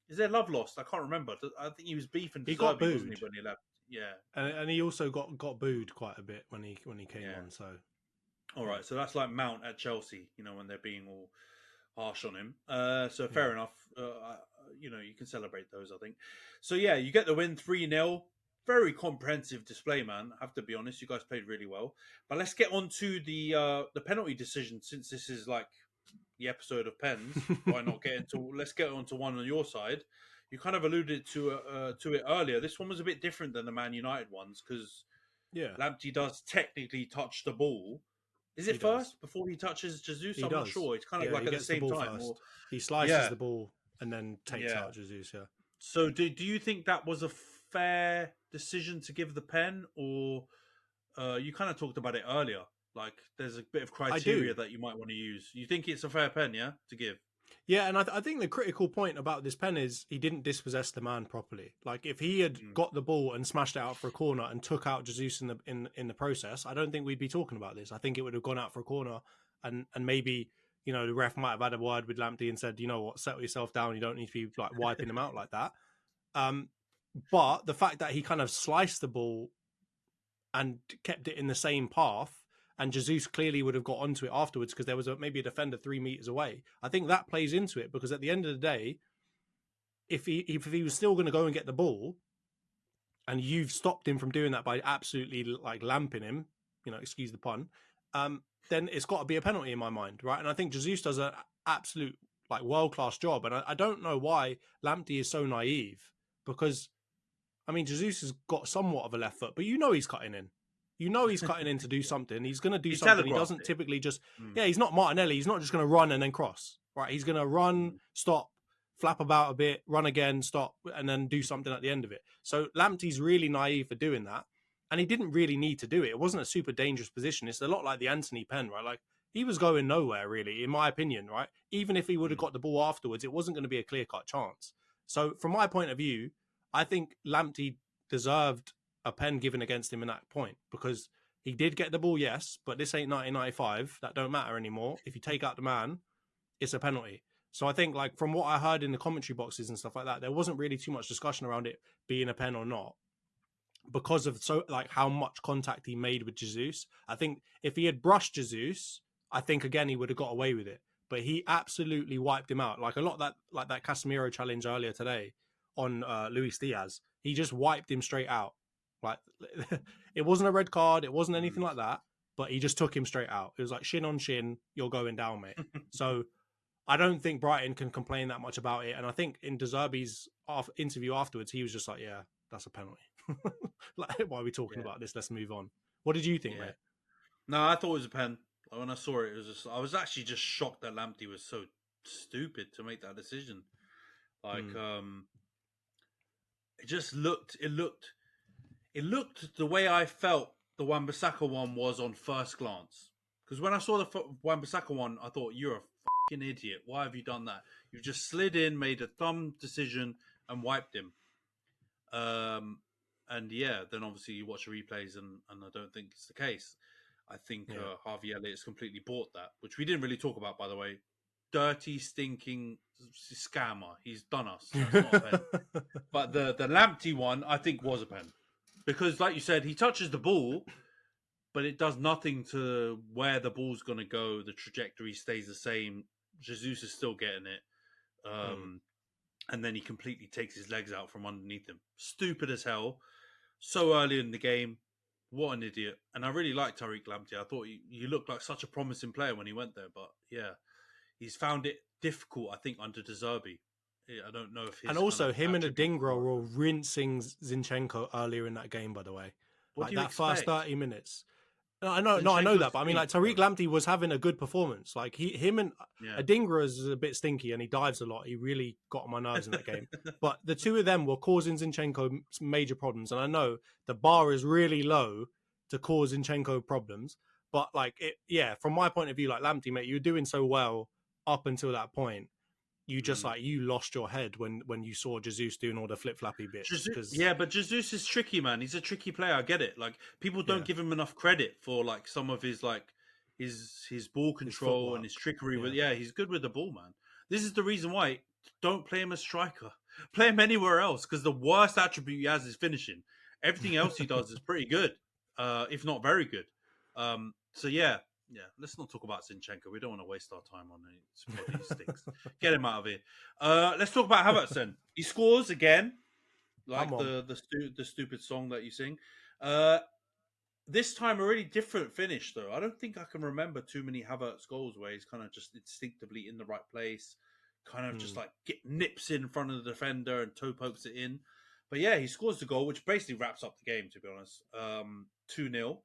is there love lost? I can't remember. I think he was beefing. He got booed, wasn't he, when he left? Yeah, and he also got booed quite a bit when he came on. So, all right, so that's like Mount at Chelsea, when they're being all harsh on him. So fair enough. You can celebrate those, I think. So yeah, you get the win 3-0. Very comprehensive display, man. I have to be honest. You guys played really well. But let's get on to the penalty decision, since this is like the episode of pens. Why not let's get on to one on your side. You kind of alluded to it earlier. This one was a bit different than the Man United ones because Lamptey does technically touch the ball. Is it first before he touches Jesus? I'm not sure. It's kind of like at the same time. Or, he slices the ball and then takes out Jesus, yeah. So do you think that was a fair decision to give the pen, or you kind of talked about it earlier? Like, there's a bit of criteria that you might want to use. You think it's a fair pen, to give? Yeah, and I think the critical point about this pen is he didn't dispossess the man properly. Like, if he had got the ball and smashed it out for a corner and took out Jesus in the process, I don't think we'd be talking about this. I think it would have gone out for a corner, and maybe the ref might have had a word with Lamptey and said, you know what, settle yourself down. You don't need to be like wiping him out like that. But the fact that he kind of sliced the ball and kept it in the same path, and Jesus clearly would have got onto it afterwards because there was maybe a defender 3 meters away. I think that plays into it, because at the end of the day, if he was still going to go and get the ball, and you've stopped him from doing that by absolutely like lamping him, excuse the pun, then it's got to be a penalty in my mind, right? And I think Jesus does an absolute like world-class job, and I don't know why Lamptey is so naive, because Jesus has got somewhat of a left foot, but he's cutting in. He's cutting in to do something. He's going to do something. He doesn't typically just... he's not Martinelli. He's not just going to run and then cross. Right? He's going to run, stop, flap about a bit, run again, stop, and then do something at the end of it. So Lamptey's really naive for doing that. And he didn't really need to do it. It wasn't a super dangerous position. It's a lot like the Antony pen, right? Like, he was going nowhere, really, in my opinion, right? Even if he would have got the ball afterwards, it wasn't going to be a clear-cut chance. So from my point of view, I think Lamptey deserved a pen given against him in that point, because he did get the ball, yes, but this ain't 1995. That don't matter anymore. If you take out the man, it's a penalty. So I think, like, from what I heard in the commentary boxes and stuff like that, there wasn't really too much discussion around it being a pen or not, because of how much contact he made with Jesus. I think if he had brushed Jesus, I think again he would have got away with it. But he absolutely wiped him out. Like a lot that Casemiro challenge earlier today on Luis Diaz. He just wiped him straight out. Like, it wasn't a red card, it wasn't anything like that, but he just took him straight out. It was like shin on shin, you're going down, mate. So I don't think Brighton can complain that much about it. And I think in De Zerbi's interview afterwards, he was just like, yeah, that's a penalty. Like, why are we talking about this? Let's move on. What did you think, mate? No, I thought it was a pen. When I saw it, I was actually just shocked that Lamptey was so stupid to make that decision. Like, it looked the way I felt the Wan-Bissaka one was on first glance. Because when I saw the Wan-Bissaka one, I thought, you're a fucking idiot. Why have you done that? You've just slid in, made a thumb decision, and wiped him. And yeah, then obviously you watch the replays, and I don't think it's the case. I think Harvey Elliott's completely bought that, which we didn't really talk about, by the way. Dirty, stinking scammer. He's done us. That's not a pen. But the Lamptey one, I think, was a pen. Because, like you said, he touches the ball, but it does nothing to where the ball's going to go. The trajectory stays the same. Jesus is still getting it. And then he completely takes his legs out from underneath him. Stupid as hell. So early in the game. What an idiot. And I really liked Tariq Lamptey. I thought he looked like such a promising player when he went there. But, yeah, he's found it difficult, I think, under De Zerbi. I don't know if his... And also, him and Adingra were rinsing Zinchenko earlier in that game, by the way. Like, that first 30 minutes. No, I know that, but I mean, like Tariq Lamptey was having a good performance. Like him and Adingra is a bit stinky, and he dives a lot. He really got on my nerves in that game. But the two of them were causing Zinchenko major problems, and I know the bar is really low to cause Zinchenko problems. But like, from my point of view, like Lamptey, mate, you were doing so well up until that point. You just you lost your head when you saw Jesus doing all the flip floppy bits. But Jesus is tricky, man. He's a tricky player. I get it. Like people don't give him enough credit for like some of his like his ball control and his trickery. He's good with the ball, man. This is the reason why don't play him as striker. Play him anywhere else because the worst attribute he has is finishing. Everything else he does is pretty good, if not very good. Let's not talk about Zinchenko. We don't want to waste our time on these things. Get him out of here. Let's talk about Havertz then. He scores again, like the stupid song that you sing. This time a really different finish, though. I don't think I can remember too many Havertz goals where he's kind of just instinctively in the right place, kind of just like nips in front of the defender and toe pokes it in. But yeah, he scores the goal, which basically wraps up the game, to be honest. 2-0.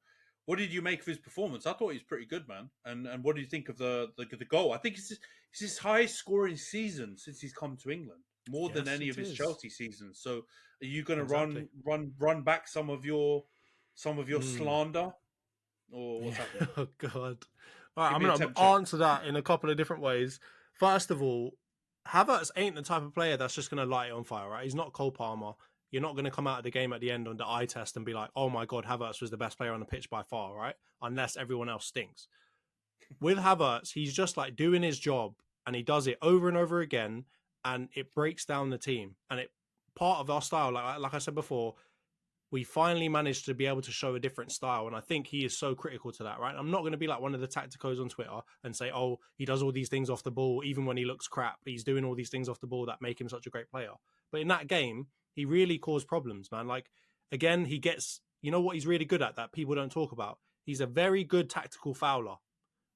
What did you make of his performance? I thought he was pretty good, man. And what do you think of the goal? I think it's his highest scoring season since he's come to England, more than any of his Chelsea seasons. So, are you going to run back some of your slander, or what's happening? Oh God! All right, I'm going to answer that in a couple of different ways. First of all, Havertz ain't the type of player that's just going to light it on fire, right? He's not Cole Palmer. You're not going to come out of the game at the end on the eye test and be like, oh my God, Havertz was the best player on the pitch by far, right? Unless everyone else stinks. With Havertz, he's just like doing his job and he does it over and over again and it breaks down the team. And it part of our style, like I said before, we finally managed to be able to show a different style. And I think he is so critical to that, right? I'm not going to be like one of the tacticos on Twitter and say, oh, he does all these things off the ball. Even when he looks crap, he's doing all these things off the ball that make him such a great player. But in that game, he really caused problems, man. Like, again, he gets, you know what he's really good at that people don't talk about? He's a very good tactical fouler,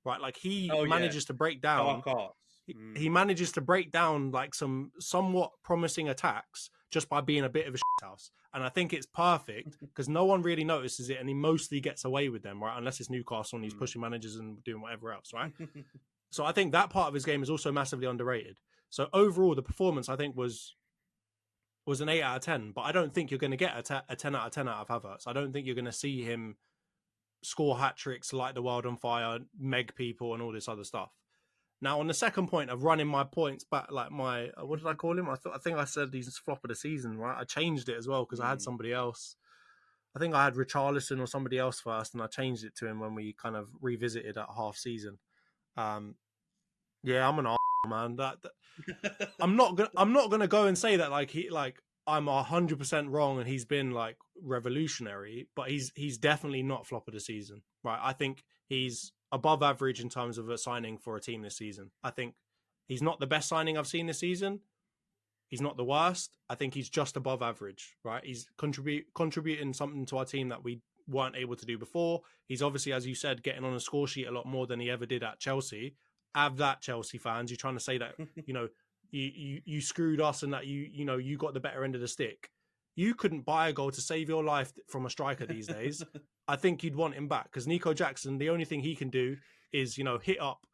right? Like, he manages to break down. He manages to break down, like, some somewhat promising attacks just by being a bit of a shithouse. And I think it's perfect because no one really notices it and he mostly gets away with them, right? Unless it's Newcastle and he's pushing managers and doing whatever else, right? So I think that part of his game is also massively underrated. So overall, the performance, I think, was an 8 out of 10, but I don't think you're going to get a 10 out of 10 out of Havertz. I don't think you're going to see him score hat-tricks, light the world on fire, meg people and all this other stuff. Now, on the second point of running my points back, like my, what did I call him? I think I said he's flop of the season, right? I changed it as well because I had somebody else. I think I had Richarlison or somebody else first, and I changed it to him when we kind of revisited at half season. I'm an man. I'm not gonna go and say that I'm 100% wrong and he's been like revolutionary, but he's definitely not flop of the season, right? I think he's above average in terms of a signing for a team this season. I think he's not the best signing I've seen this season. He's not the worst. I think he's just above average, right? He's contributing something to our team that we weren't able to do before. He's obviously, as you said, getting on a score sheet a lot more than he ever did at Chelsea. Have that, Chelsea fans. You're trying to say that, you screwed us and that you got the better end of the stick. You couldn't buy a goal to save your life from a striker these days. I think you'd want him back because Nico Jackson, the only thing he can do is, hit up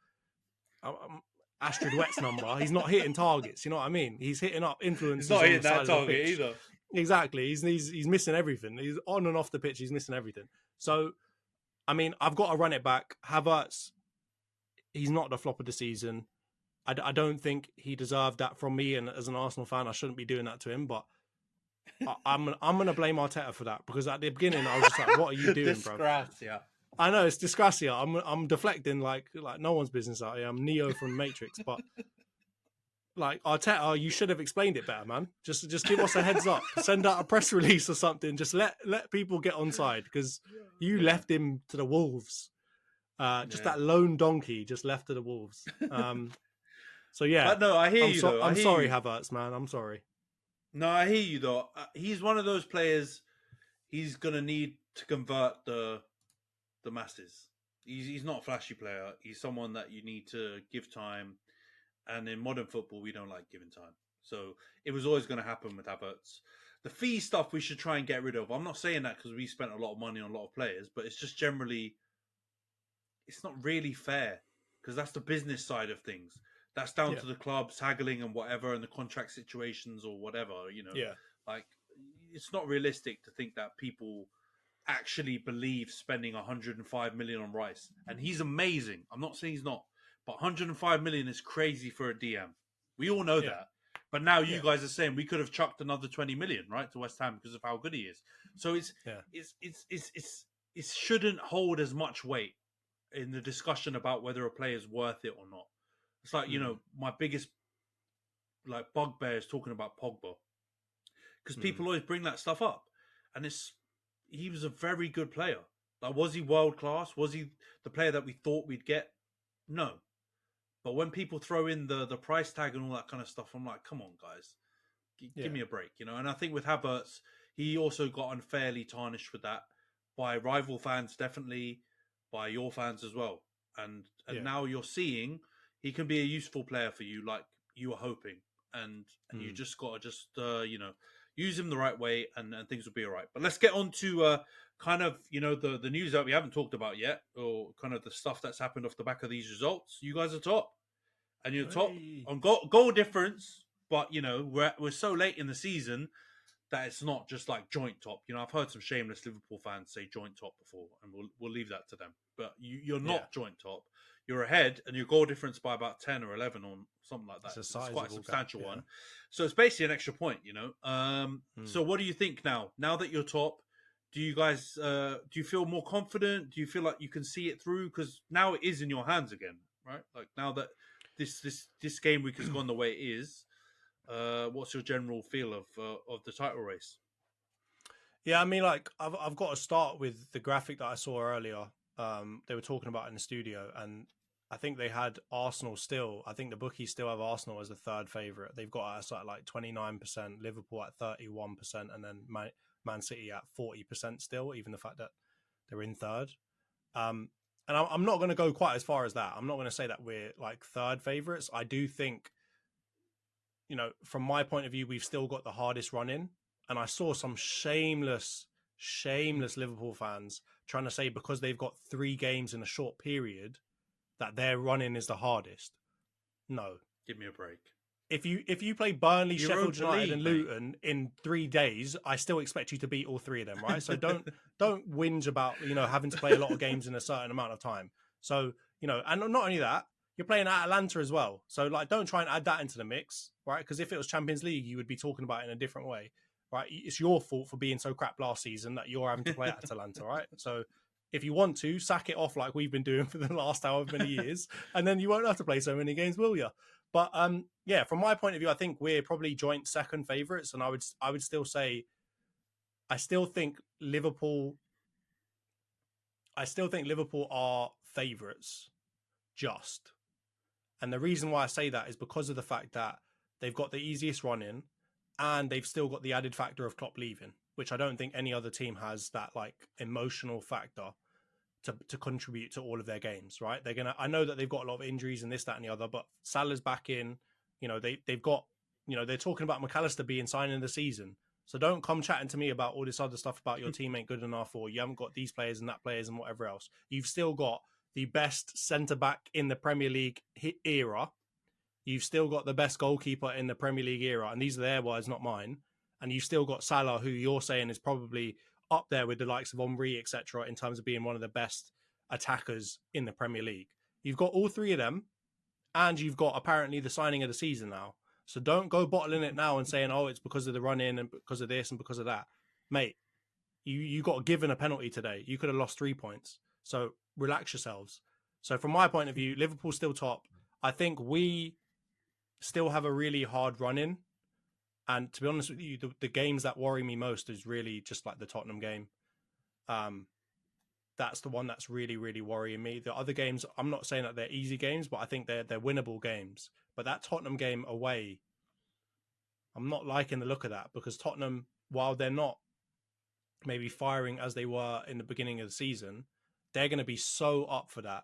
Astrid Wett's number. He's not hitting targets. You know what I mean? He's hitting up influences. He's not hitting that target either. Exactly. He's missing everything. He's on and off the pitch. He's missing everything. So, I mean, I've got to run it back. Havertz, he's not the flop of the season. I don't think he deserved that from me. And as an Arsenal fan, I shouldn't be doing that to him. But I'm going to blame Arteta for that because at the beginning, I was just like, what are you doing, bro? Disgracia. I know, it's disgracia. I'm deflecting like no one's business out here. I'm Neo from Matrix. But like, Arteta, you should have explained it better, man. Just give us a heads up. Send out a press release or something. Just let people get on side because you left him to the Wolves. That lone donkey just left to the Wolves. So yeah, but no, I hear you. Though. I'm sorry, Havertz, man. I'm sorry. No, I hear you though. He's one of those players. He's gonna need to convert the masses. He's not a flashy player. He's someone that you need to give time. And in modern football, we don't like giving time. So it was always going to happen with Havertz. The fee stuff we should try and get rid of. I'm not saying that because we spent a lot of money on a lot of players, but it's just generally it's not really fair because that's the business side of things. That's down to the clubs haggling and whatever, and the contract situations or whatever. Like it's not realistic to think that people actually believe spending 105 million on Rice, and he's amazing. I'm not saying he's not, but 105 million is crazy for a DM. We all know that. But now you guys are saying we could have chucked another 20 million, right, to West Ham because of how good he is. So it shouldn't hold as much weight in the discussion about whether a player is worth it or not. It's like, my biggest bugbear is talking about Pogba because people always bring that stuff up, and he was a very good player. Like, was he world class? Was he the player that we thought we'd get? No. But when people throw in the price tag and all that kind of stuff, I'm like, come on, guys, give me a break, And I think with Havertz, he also got unfairly tarnished with that by rival fans, definitely by your fans as well. And now you're seeing he can be a useful player for you, like you were hoping, and you just got to use him the right way, and things will be all right. But let's get on to kind of, the news that we haven't talked about yet, or kind of the stuff that's happened off the back of these results. You guys are top. And you're top on goal difference, but, we're so late in the season that it's not just like joint top. I've heard some shameless Liverpool fans say joint top before, and we'll leave that to them. But you're not joint top. You're ahead, and your goal difference by about 10 or 11 or something like that. It's quite a substantial one. So it's basically an extra point, So what do you think now? Now that you're top, do you guys do you feel more confident? Do you feel like you can see it through? Because now it is in your hands again, right? Like now that this game week has gone the way it is, what's your general feel of the title race? Yeah, I mean, like I've got to start with the graphic that I saw earlier. They were talking about in the studio, and I think they had Arsenal still. I think the bookies still have Arsenal as the third favourite. They've got us at like 29%, Liverpool at 31%, and then Man City at 40% still, even the fact that they're in third. And I'm not going to go quite as far as that. I'm not going to say that we're like third favourites. I do think, from my point of view, we've still got the hardest run in. And I saw some shameless Liverpool fans trying to say because they've got 3 games in a short period that their run in is the hardest. No. Give me a break. If you play Burnley, Sheffield United and Luton in 3 days, I still expect you to beat all 3 of them, right? So don't whinge about, having to play a lot of games in a certain amount of time. So, and not only that, you're playing at Atlanta as well. So like, don't try and add that into the mix, right? Because if it was Champions League, you would be talking about it in a different way, right? It's your fault for being so crap last season that you're having to play at Atlanta, right? So if you want to, sack it off like we've been doing for the last however many years, and then you won't have to play so many games, will you? But from my point of view, I think we're probably joint second favourites, and I would still say, I still think Liverpool are favourites, just. And the reason why I say that is because of the fact that they've got the easiest run in, and they've still got the added factor of Klopp leaving, which I don't think any other team has that like emotional factor to contribute to all of their games, right? I know that they've got a lot of injuries and this, that, and the other, but Salah's back in, they've got, they're talking about McAllister being signed in the season. So don't come chatting to me about all this other stuff about your team ain't good enough, or you haven't got these players and that players and whatever else. You've still got the best centre-back in the Premier League era. You've still got the best goalkeeper in the Premier League era, and these are their words, not mine. And you've still got Salah, who you're saying is probably up there with the likes of Henry, etc., in terms of being one of the best attackers in the Premier League. You've got all 3 of them, and you've got apparently the signing of the season now. So don't go bottling it now and saying, oh, it's because of the run-in and because of this and because of that. Mate, you got given a penalty today. You could have lost 3 points. So relax yourselves. So from my point of view, Liverpool's still top. I think we still have a really hard run-in. And to be honest with you, the games that worry me most is really just like the Tottenham game. That's the one that's really, really worrying me. The other games, I'm not saying that they're easy games, but I think they're winnable games. But that Tottenham game away, I'm not liking the look of that, because Tottenham, while they're not maybe firing as they were in the beginning of the season, they're going to be so up for that.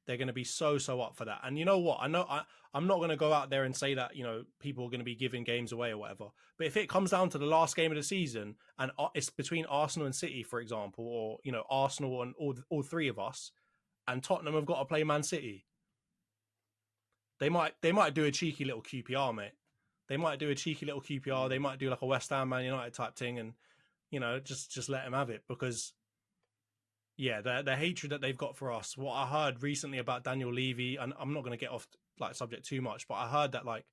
They're going to be so up for that. And you know what? I'm not going to go out there and say that, people are going to be giving games away or whatever. But if it comes down to the last game of the season and it's between Arsenal and City, for example, or, Arsenal and all 3 of us, and Tottenham have got to play Man City. They might do a cheeky little QPR, mate. They might do a cheeky little QPR. They might do like a West Ham, Man United type thing, and just let them have it, because the hatred that they've got for us. What I heard recently about Daniel Levy, and I'm not going to get off like subject too much, but I heard that like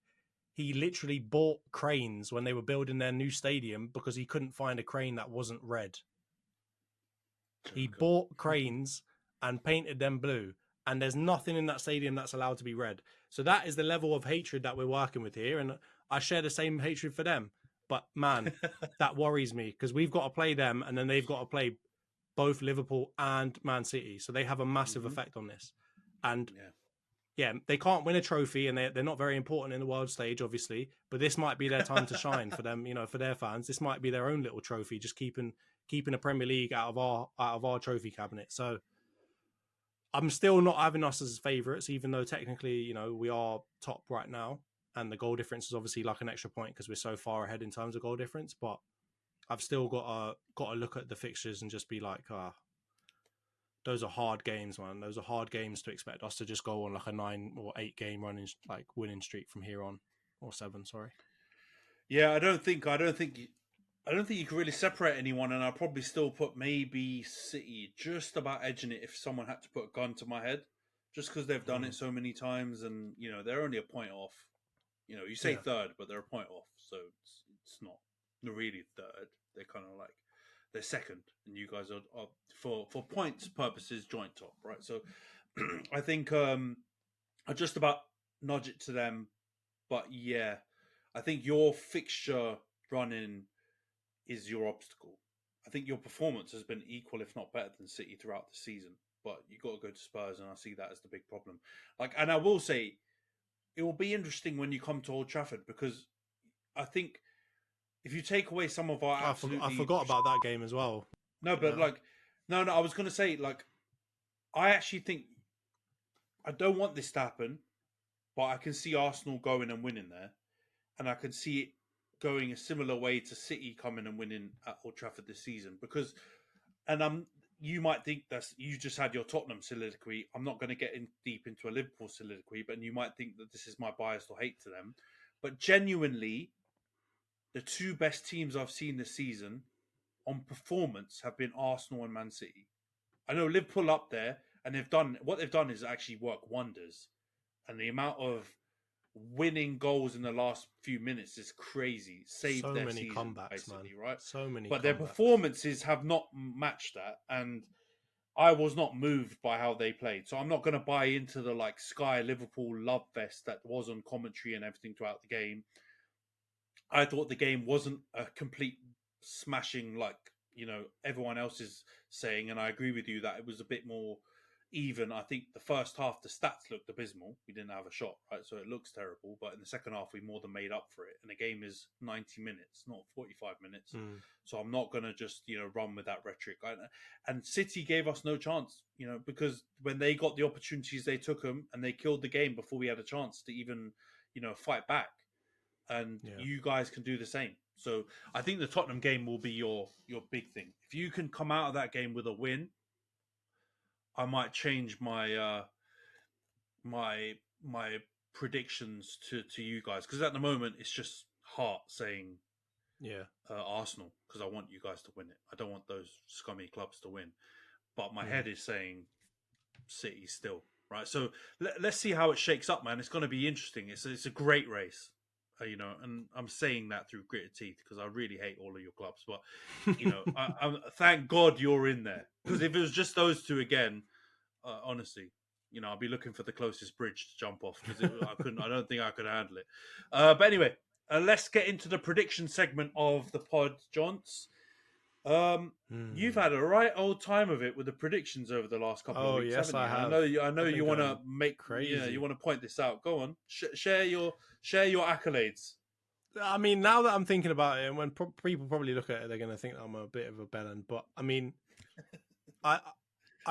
he literally bought cranes when they were building their new stadium because he couldn't find a crane that wasn't red. He bought cranes and painted them blue, and there's nothing in that stadium that's allowed to be red. So that is the level of hatred that we're working with here, and I share the same hatred for them. But man, that worries me, because we've got to play them, and then they've got to play both Liverpool and Man City. So they have a massive effect on this. And they can't win a trophy, and they're not very important in the world stage, obviously. But this might be their time to shine for them, for their fans. This might be their own little trophy, just keeping a Premier League out of our trophy cabinet. So I'm still not having us as favourites, even though technically, we are top right now. And the goal difference is obviously like an extra point because we're so far ahead in terms of goal difference. But I've still got to look at the fixtures and just be like, those are hard games, man. Those are hard games to expect us to just go on like a 9 or 8 game running like winning streak from here on, or 7. Sorry. Yeah, I don't think you can really separate anyone, and I'll probably still put maybe City just about edging it if someone had to put a gun to my head, just because they've done it so many times, and they're only a point off. You say third, but they're a point off, so it's not really third. They're kind of like they're second, and you guys are for points purposes joint top, right? So I think I just about nudge it to them, but yeah, I think your fixture running is your obstacle. I think your performance has been equal, if not better, than City throughout the season. But you got to go to Spurs, and I see that as the big problem. And I will say, it will be interesting when you come to Old Trafford, because I think if you take away some of our I forgot about that game as well. No, but no, I was going to say, I actually think I don't want this to happen, but I can see Arsenal going and winning there, and I can see it going a similar way to City coming and winning at Old Trafford this season. Because, you might think that you just had your Tottenham soliloquy. I'm not going to get deep into a Liverpool soliloquy, but you might think that this is my bias or hate to them. But genuinely, the two best teams I've seen this season on performance have been Arsenal and Man City. I know Liverpool up there, and what they've done is actually work wonders. And the amount of winning goals in the last few minutes is crazy. Saved so their many season, comebacks, basically, man. right? So many. But their performances have not matched that, and I was not moved by how they played. So I'm not going to buy into the Sky Liverpool love fest that was on commentary and everything throughout the game. I thought the game wasn't a complete smashing like everyone else is saying, and I agree with you that it was a bit more even. I think the first half the stats looked abysmal. We didn't have a shot, right? So it looks terrible. But in the second half, we more than made up for it. And the game is 90 minutes, not 45 minutes. So I'm not going to just run with that rhetoric. And City gave us no chance, because when they got the opportunities, they took them, and they killed the game before we had a chance to even fight back. And you guys can do the same. So I think the Tottenham game will be your big thing. If you can come out of that game with a win, I might change my my predictions to you guys, because at the moment it's just heart saying Arsenal, because I want you guys to win it. I don't want those scummy clubs to win, but my head is saying City still, right? So let's see how it shakes up, man. It's going to be interesting. It's a great race. And I'm saying that through gritted teeth because I really hate all of your clubs. But, I thank God you're in there. Because if it was just those two again, honestly, I'll be looking for the closest bridge to jump off because I don't think I could handle it. But anyway, let's get into the prediction segment of the pod, Jonts. You've had a right old time of it with the predictions over the last couple of weeks. Yes, haven't you? I know you want to make crazy. You want to point this out. Go on, share your accolades. I mean, now that I'm thinking about it, and when people probably look at it, they're going to think I'm a bit of a bellend. But I mean, I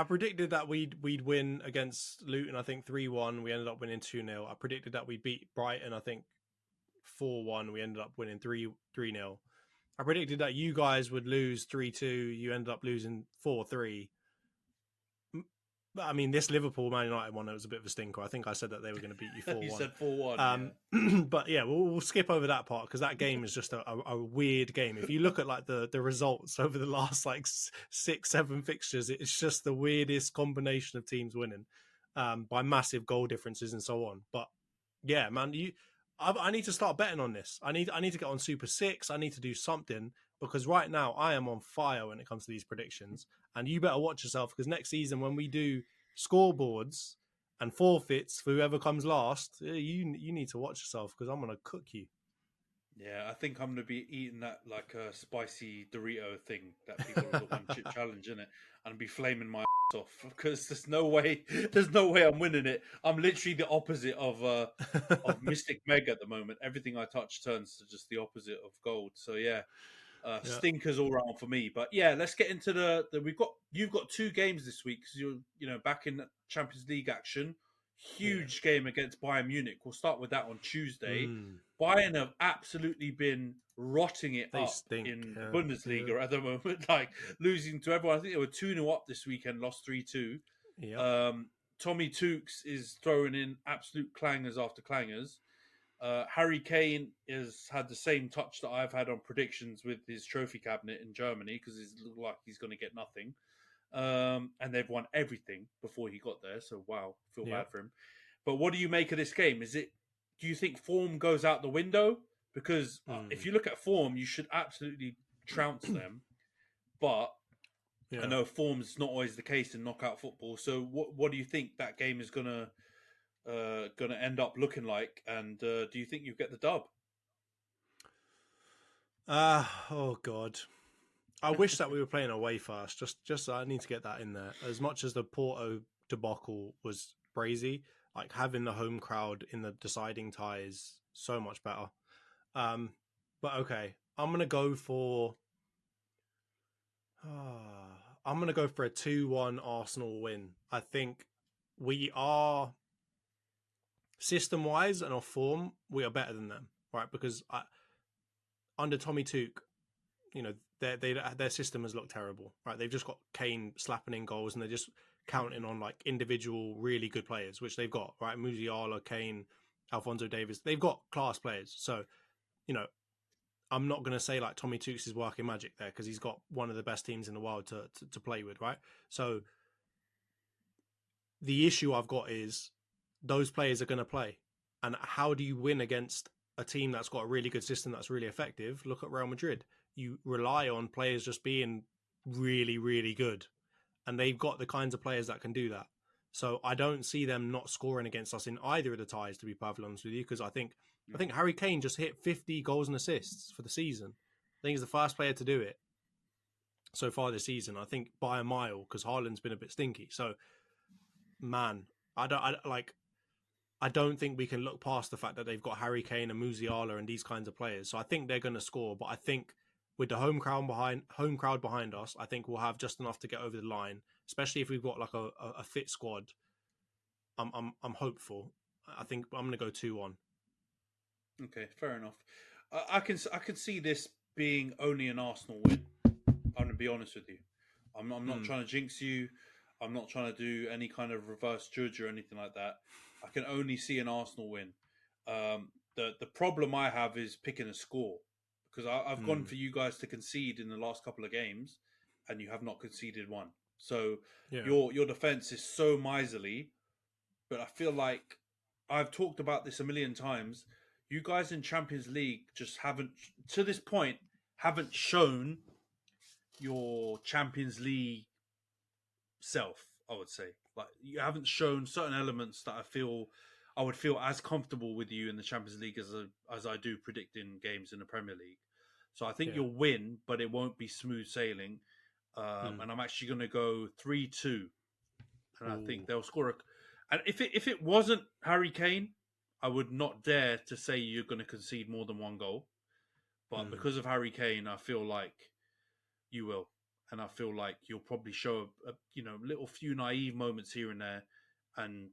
predicted that we'd win against Luton. I think 3-1. We ended up winning 2-0. I predicted that we'd beat Brighton. I think 4-1. We ended up winning 3-0. I predicted that you guys would lose 3-2. You ended up losing 4-3. I mean, this Liverpool Man United one, it was a bit of a stinker. I think I said that they were going to beat you 4-1. You said 4-1. But yeah, we'll skip over that part because that game is just a weird game. If you look at like the results over the last like 6-7 fixtures, it's just the weirdest combination of teams winning by massive goal differences and so on. But yeah, man, I need to start betting on this. I need to get on Super 6. I need to do something because right now I am on fire when it comes to these predictions. And you better watch yourself because next season when we do scoreboards and forfeits for whoever comes last, you need to watch yourself because I'm going to cook you. Yeah, I think I'm going to be eating that like a spicy Dorito thing that people do the one chip challenge, innit? And be flaming my ass off because there's no way I'm winning it. I'm literally the opposite of Mystic Meg at the moment. Everything I touch turns to just the opposite of gold. So yeah. Stinkers all around for me, but yeah, let's get into the you've got 2 games this week because you're back in Champions League action. Huge game against Bayern Munich. We'll start with that on Tuesday. Bayern have absolutely been rotting it up in the Bundesliga at the moment, like losing to everyone. I think they were 2-0 up this weekend, lost 3-2. Tommy Tukes is throwing in absolute clangers after clangers. Harry Kane has had the same touch that I've had on predictions with his trophy cabinet in Germany because it looked like he's going to get nothing. And they've won everything before he got there. So, wow, feel bad for him. But what do you make of this game? Do you think form goes out the window? Because if you look at form, you should absolutely trounce them. But I know form's not always the case in knockout football. So what do you think that game is going to end up looking like, and do you think you get the dub? Oh god, I wish that we were playing away first. Just I need to get that in there. As much as the Porto debacle was crazy, like having the home crowd in the deciding tie is so much better. But okay, I'm gonna go for a 2-1 Arsenal win. I think we are. System-wise and off form, we are better than them, right? Because under Tommy Tuchel, their system has looked terrible, right? They've just got Kane slapping in goals, and they're just counting on like individual really good players, which they've got, right? Musiala, Kane, Alphonso Davies, they've got class players. So, I'm not going to say like Tommy Tuchel is working magic there because he's got one of the best teams in the world to play with, right? So, the issue I've got is those players are going to play. And how do you win against a team that's got a really good system that's really effective? Look at Real Madrid. You rely on players just being really, really good. And they've got the kinds of players that can do that. So I don't see them not scoring against us in either of the ties, to be perfectly honest with you, because I think Harry Kane just hit 50 goals and assists for the season. I think he's the first player to do it so far this season. I think by a mile, because Haaland's been a bit stinky. So, man, I don't think we can look past the fact that they've got Harry Kane and Musiala and these kinds of players. So I think they're going to score. But I think with the home crowd behind us, I think we'll have just enough to get over the line. Especially if we've got like a fit squad. I'm hopeful. I think I'm going to go 2-1. Okay, fair enough. I can see this being only an Arsenal win. I'm going to be honest with you. I'm not trying to jinx you. I'm not trying to do any kind of reverse judge or anything like that. I can only see an Arsenal win. The problem I have is picking a score because I've gone for you guys to concede in the last couple of games, and you have not conceded one. So your defense is so miserly. But I feel like I've talked about this a million times. You guys in Champions League just haven't, to this point, haven't shown your Champions League self, I would say. Like you haven't shown certain elements that I would feel as comfortable with you in the Champions League as I do predicting games in the Premier League. So I think you'll win, but it won't be smooth sailing. And I'm actually going to go 3-2, and I think they'll score. And if it wasn't Harry Kane, I would not dare to say you're going to concede more than one goal. But because of Harry Kane, I feel like you will. And I feel like you'll probably show a little few naive moments here and there, and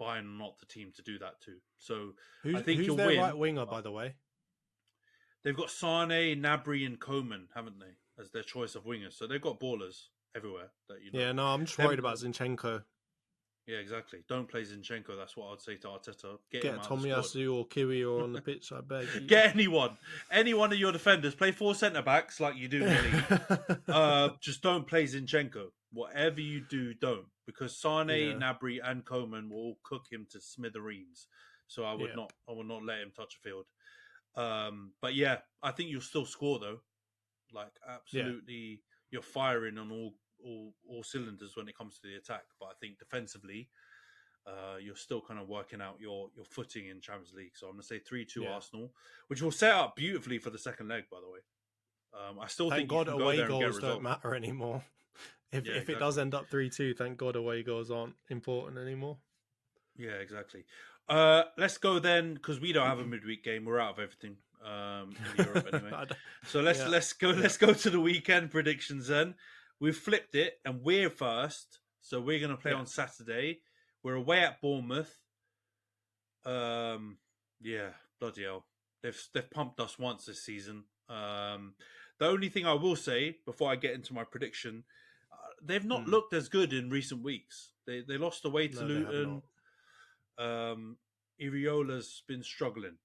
Bayern are not the team to do that too. So I think who's you'll their win. right winger, by the way? They've got Sane, Gnabry, and Coman, haven't they, as their choice of wingers? So they've got ballers everywhere. That Yeah, no, I'm just worried about Zinchenko. Yeah, exactly. Don't play Zinchenko. That's what I'd say to Arteta. Get him Get out of the squad. Tomiyasu or Kiwi on the pitch, I beg you. Get any one of your defenders. Play 4 centre backs like you do in the league. Just don't play Zinchenko. Whatever you do, don't, because Sane, Gnabry, and Coman will all cook him to smithereens. So I would not let him touch a field. But yeah, I think you'll still score though. Like absolutely, you're firing on all cylinders when it comes to the attack. But I think defensively, you're still kind of working out your footing in Champions League. So I'm going to say 3-2 Arsenal, which will set up beautifully for the second leg, by the way. I still think God you can away go there goals don't matter anymore. If it does end up 3-2, thank God away goals aren't important anymore. Yeah, exactly. Let's go then, because we don't have a midweek game. We're out of everything in Europe anyway. So let's go to the weekend predictions then. We've flipped it, and we're first. So we're going to play on Saturday. We're away at Bournemouth. Bloody hell. They've pumped us once this season. The only thing I will say before I get into my prediction, they've not looked as good in recent weeks. They lost away to Luton. Iriola's been struggling.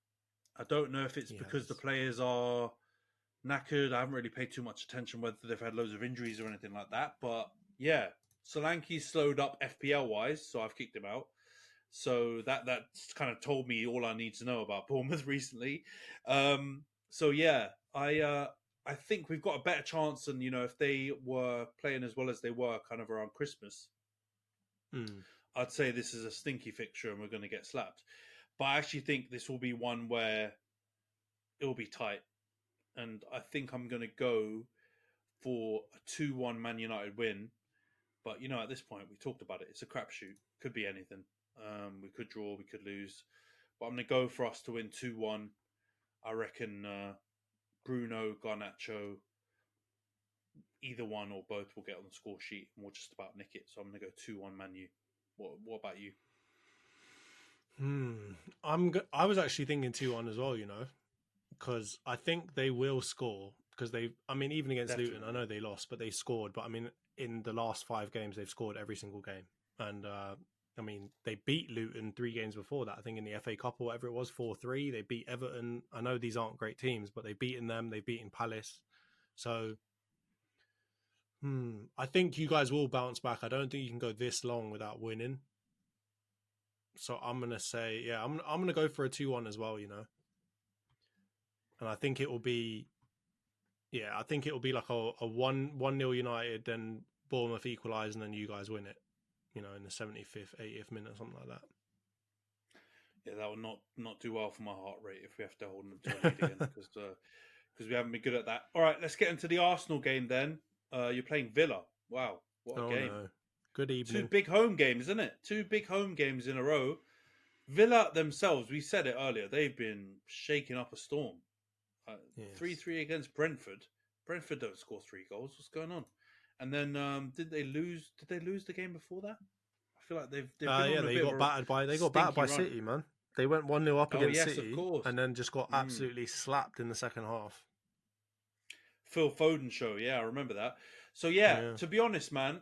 I don't know if it's because the players are knackered. I haven't really paid too much attention whether they've had loads of injuries or anything like that. But yeah, Solanke's slowed up FPL wise, so I've kicked him out. So that's kind of told me all I need to know about Bournemouth recently. So yeah, I think we've got a better chance than, if they were playing as well as they were kind of around Christmas. I'd say this is a stinky fixture and we're going to get slapped. But I actually think this will be one where it will be tight. And I think I'm going to go for a 2-1 Man United win. But, at this point, we talked about it. It's a crapshoot. Could be anything. We could draw, we could lose. But I'm going to go for us to win 2-1. I reckon Bruno, Garnacho, either one or both will get on the score sheet and we'll just about nick it. So I'm going to go 2-1 Man U. What about you? I was actually thinking 2-1 as well, because I think they will score. Because even against Luton, I know they lost, but they scored. But in the last 5 games, they've scored every single game. And they beat Luton 3 games before that. I think in the FA Cup or whatever it was, 4-3. They beat Everton. I know these aren't great teams, but they've beaten them. They've beaten Palace. So, I think you guys will bounce back. I don't think you can go this long without winning. So I'm going to say, I'm going to go for a 2-1 as well, And I think it will be, like a 1-0 United, then Bournemouth equalise, and then you guys win it, in the 75th, 80th minute, something like that. Yeah, that would not do well for my heart rate if we have to hold them to a lead again, because we haven't been good at that. All right, let's get into the Arsenal game then. You're playing Villa. Wow, what a game. No. Good evening. 2 big home games, isn't it? 2 big home games in a row. Villa themselves, we said it earlier, they've been shaking up a storm. 3-3 against Brentford. Brentford don't score 3 goals. What's going on? And then did they lose the game before that? I feel like they've been on they got battered by City, man. They went 1-0 up against City, and then just got absolutely slapped in the second half. Phil Foden show, I remember that. So to be honest, man,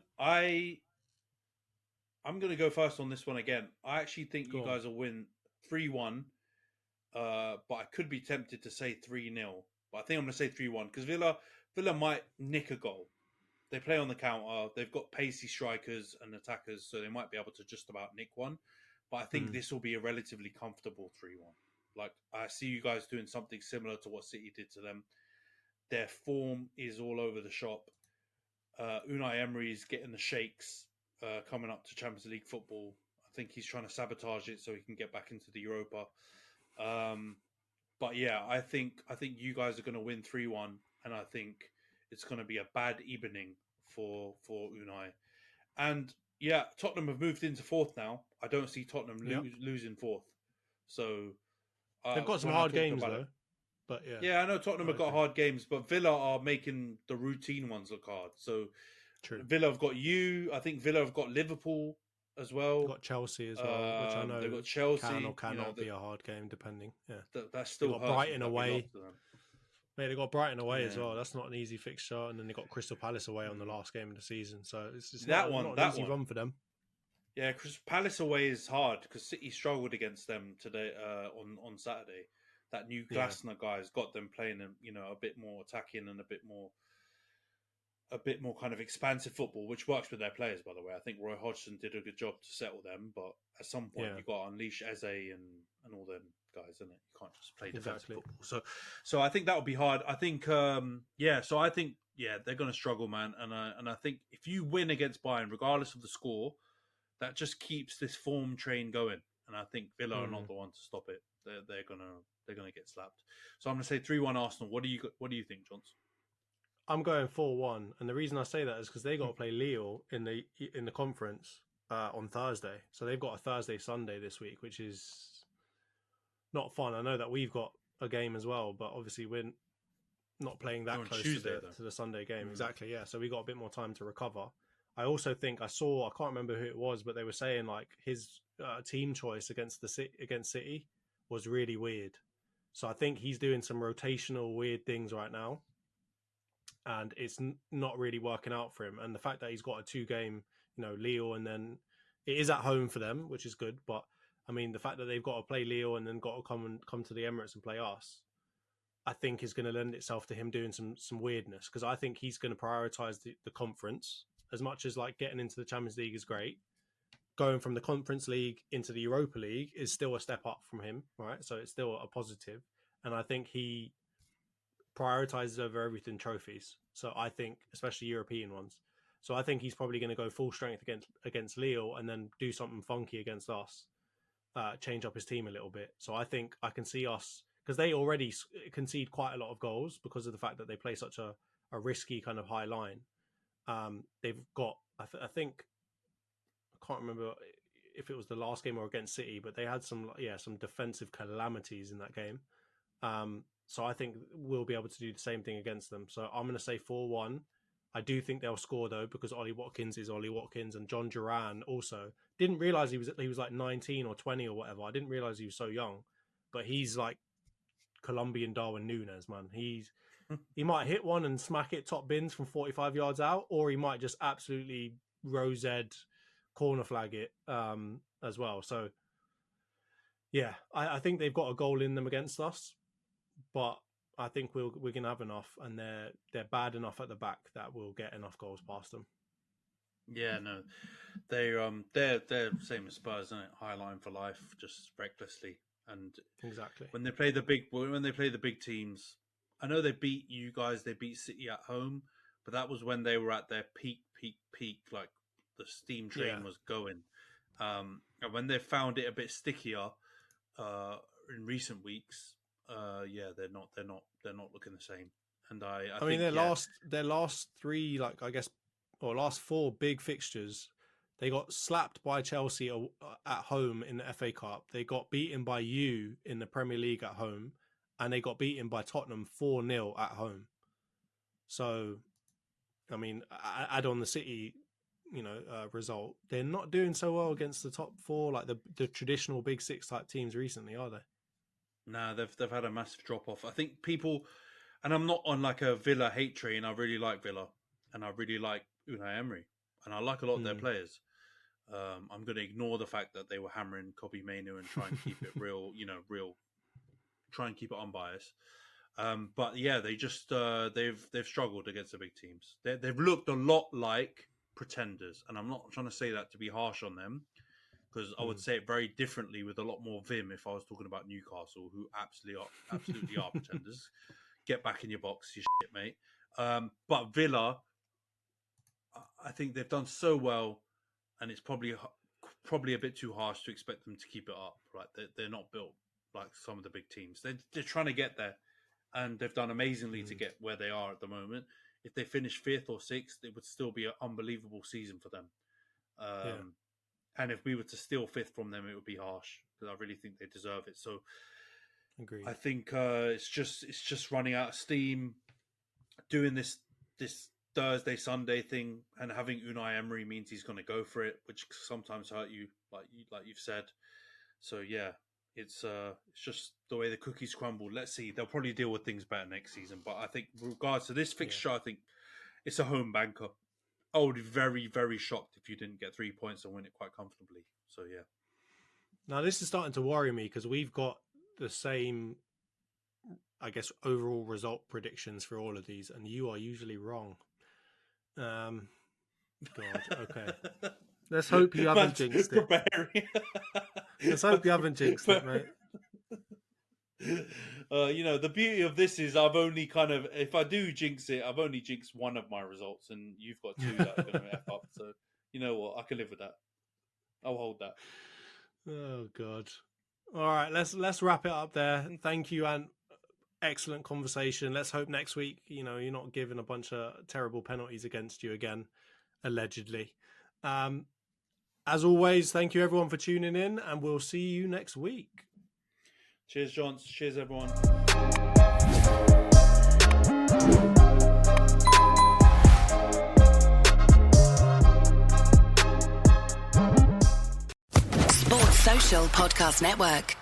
I'm going to go first on this one again. I actually think you guys will win 3-1, but I could be tempted to say 3-0. But I think I'm going to say 3-1 because Villa might nick a goal. They play on the counter. They've got pacey strikers and attackers, so they might be able to just about nick one. But I think this will be a relatively comfortable 3-1. Like, I see you guys doing something similar to what City did to them. Their form is all over the shop. Unai Emery's getting the shakes coming up to Champions League football. I think he's trying to sabotage it so he can get back into the Europa. But yeah, I think you guys are going to win 3-1, and I think it's going to be a bad evening for Unai. And yeah, Tottenham have moved into 4th now. I don't see Tottenham losing 4th. So they've got some hard games though. But I know Tottenham have got hard games, but Villa are making the routine ones look hard. So true. Villa have got you. I think Villa have got Liverpool as well. They've got Chelsea as well, which I know they've got Chelsea. Can or cannot be a hard game, depending. Yeah, that's still got Brighton away. Mate, they got Brighton away as well. That's not an easy fixture, and then they got Crystal Palace away on the last game of the season. So it's just not an easy run for them. Yeah, because Palace away is hard because City struggled against them today on Saturday. That new Yeah, Glasner guy's got them playing, a bit more attacking and a bit more kind of expansive football, which works with their players. By the way, I think Roy Hodgson did a good job to settle them, but at some point yeah, you got to unleash Eze and all them guys, isn't it? You can't just play defensive exactly. football. So I think that would be hard. I think yeah. So I think they're going to struggle, man. And I think if you win against Bayern, regardless of the score, that just keeps this form train going. And I think Villa are not Mm. the one to stop it. They're gonna get slapped. So I'm gonna say 3-1 Arsenal. What do you think, Johns? I'm going 4-1, and the reason I say that is because they got to play Lille in the conference on Thursday. So they've got a Thursday Sunday this week, which is not fun. I know that we've got a game as well, but obviously we're not playing that On close Tuesday, to though. the Sunday game. Mm. Exactly, yeah. So we got a bit more time to recover. I also think I can't remember who it was, but they were saying like his team choice against City was really weird. So I think he's doing some rotational weird things right now, and it's not really working out for him. And the fact that he's got a 2-game, Lille, and then it is at home for them, which is good. But I mean, the fact that they've got to play Lille and then got to come to the Emirates and play us, I think is going to lend itself to him doing some weirdness, because I think he's going to prioritize the conference as much as like getting into the Champions League is great. Going from the Conference League into the Europa League is still a step up from him, right? So it's still a positive, and I think he prioritizes over everything trophies. So I think, especially European ones. So I think he's probably going to go full strength against Lille and then do something funky against us, change up his team a little bit. So I think I can see us, because they already concede quite a lot of goals because of the fact that they play such a risky kind of high line. They've got, I think, I can't remember if it was the last game or against City, but they had some defensive calamities in that game. So I think we'll be able to do the same thing against them. So I'm going to say 4-1. I do think they'll score though, because Ollie Watkins is Ollie Watkins, and John Duran also didn't realize he was like 19 or 20 or whatever. I didn't realize he was so young, but he's like Colombian Darwin Núñez, man. He might hit one and smack it top bins from 45 yards out, or he might just absolutely rose-ed corner flag it as well. So yeah, I think they've got a goal in them against us, but I think we're going to have enough, and they're bad enough at the back that we'll get enough goals past them. Yeah, no, they're same as Spurs, isn't it? High line for life, just recklessly. And Exactly. when they play the big teams, I know they beat you guys. They beat City at home, but that was when they were at their peak. Like the steam train was going. And when they found it a bit stickier in recent weeks, they're not looking the same. And I mean, think their last 3, like I guess, or last 4 big fixtures, they got slapped by Chelsea at home in the FA Cup. They got beaten by you in the Premier League at home, and they got beaten by Tottenham 4-0 at home. So, I mean, add on the City, result. They're not doing so well against the top 4, like the traditional Big 6 type teams recently, are they? nah, they've had a massive drop off. I think people, and I'm not on like a Villa hate train. I really like Villa, and I really like Unai Emery, and I like a lot of their players. I'm going to ignore the fact that they were hammering Kobe Mainu and try and keep it real, try and keep it unbiased. But yeah, they just they've struggled against the big teams. They've looked a lot like pretenders, and I'm not trying to say that to be harsh on them, because I would say it very differently with a lot more vim if I was talking about Newcastle, who absolutely are pretenders. Get back in your box, you shit, mate. But Villa, I think they've done so well, and it's probably a bit too harsh to expect them to keep it up. Right? They're not built like some of the big teams. They're trying to get there, and they've done amazingly to get where they are at the moment. If they finish 5th or 6th, it would still be an unbelievable season for them. And if we were to steal 5th from them, it would be harsh, because I really think they deserve it. So, Agreed. I think it's just running out of steam, doing this Thursday Sunday thing, and having Unai Emery means he's going to go for it, which sometimes hurt you, like you've said. So yeah, it's just the way the cookies crumble. Let's see. They'll probably deal with things better next season. But I think, with regards to this fixture, I think it's a home banker. I would be very, very shocked if you didn't get 3 points and win it quite comfortably. So, yeah. Now, this is starting to worry me because we've got the same, I guess, overall result predictions for all of these, and you are usually wrong. God, okay. Let's hope you haven't jinxed it. Let's hope you haven't jinxed it, mate. The beauty of this is I've only if I do jinx it, I've only jinxed one of my results, and you've got two that are going to F up. So, you know what? I can live with that. I'll hold that. Oh, God. All right, let's wrap it up there. Thank you, Ant. Excellent conversation. Let's hope next week, you're not giving a bunch of terrible penalties against you again, allegedly. As always, thank you everyone for tuning in, and we'll see you next week. Cheers, Johns. Cheers, everyone. Sports Social Podcast Network.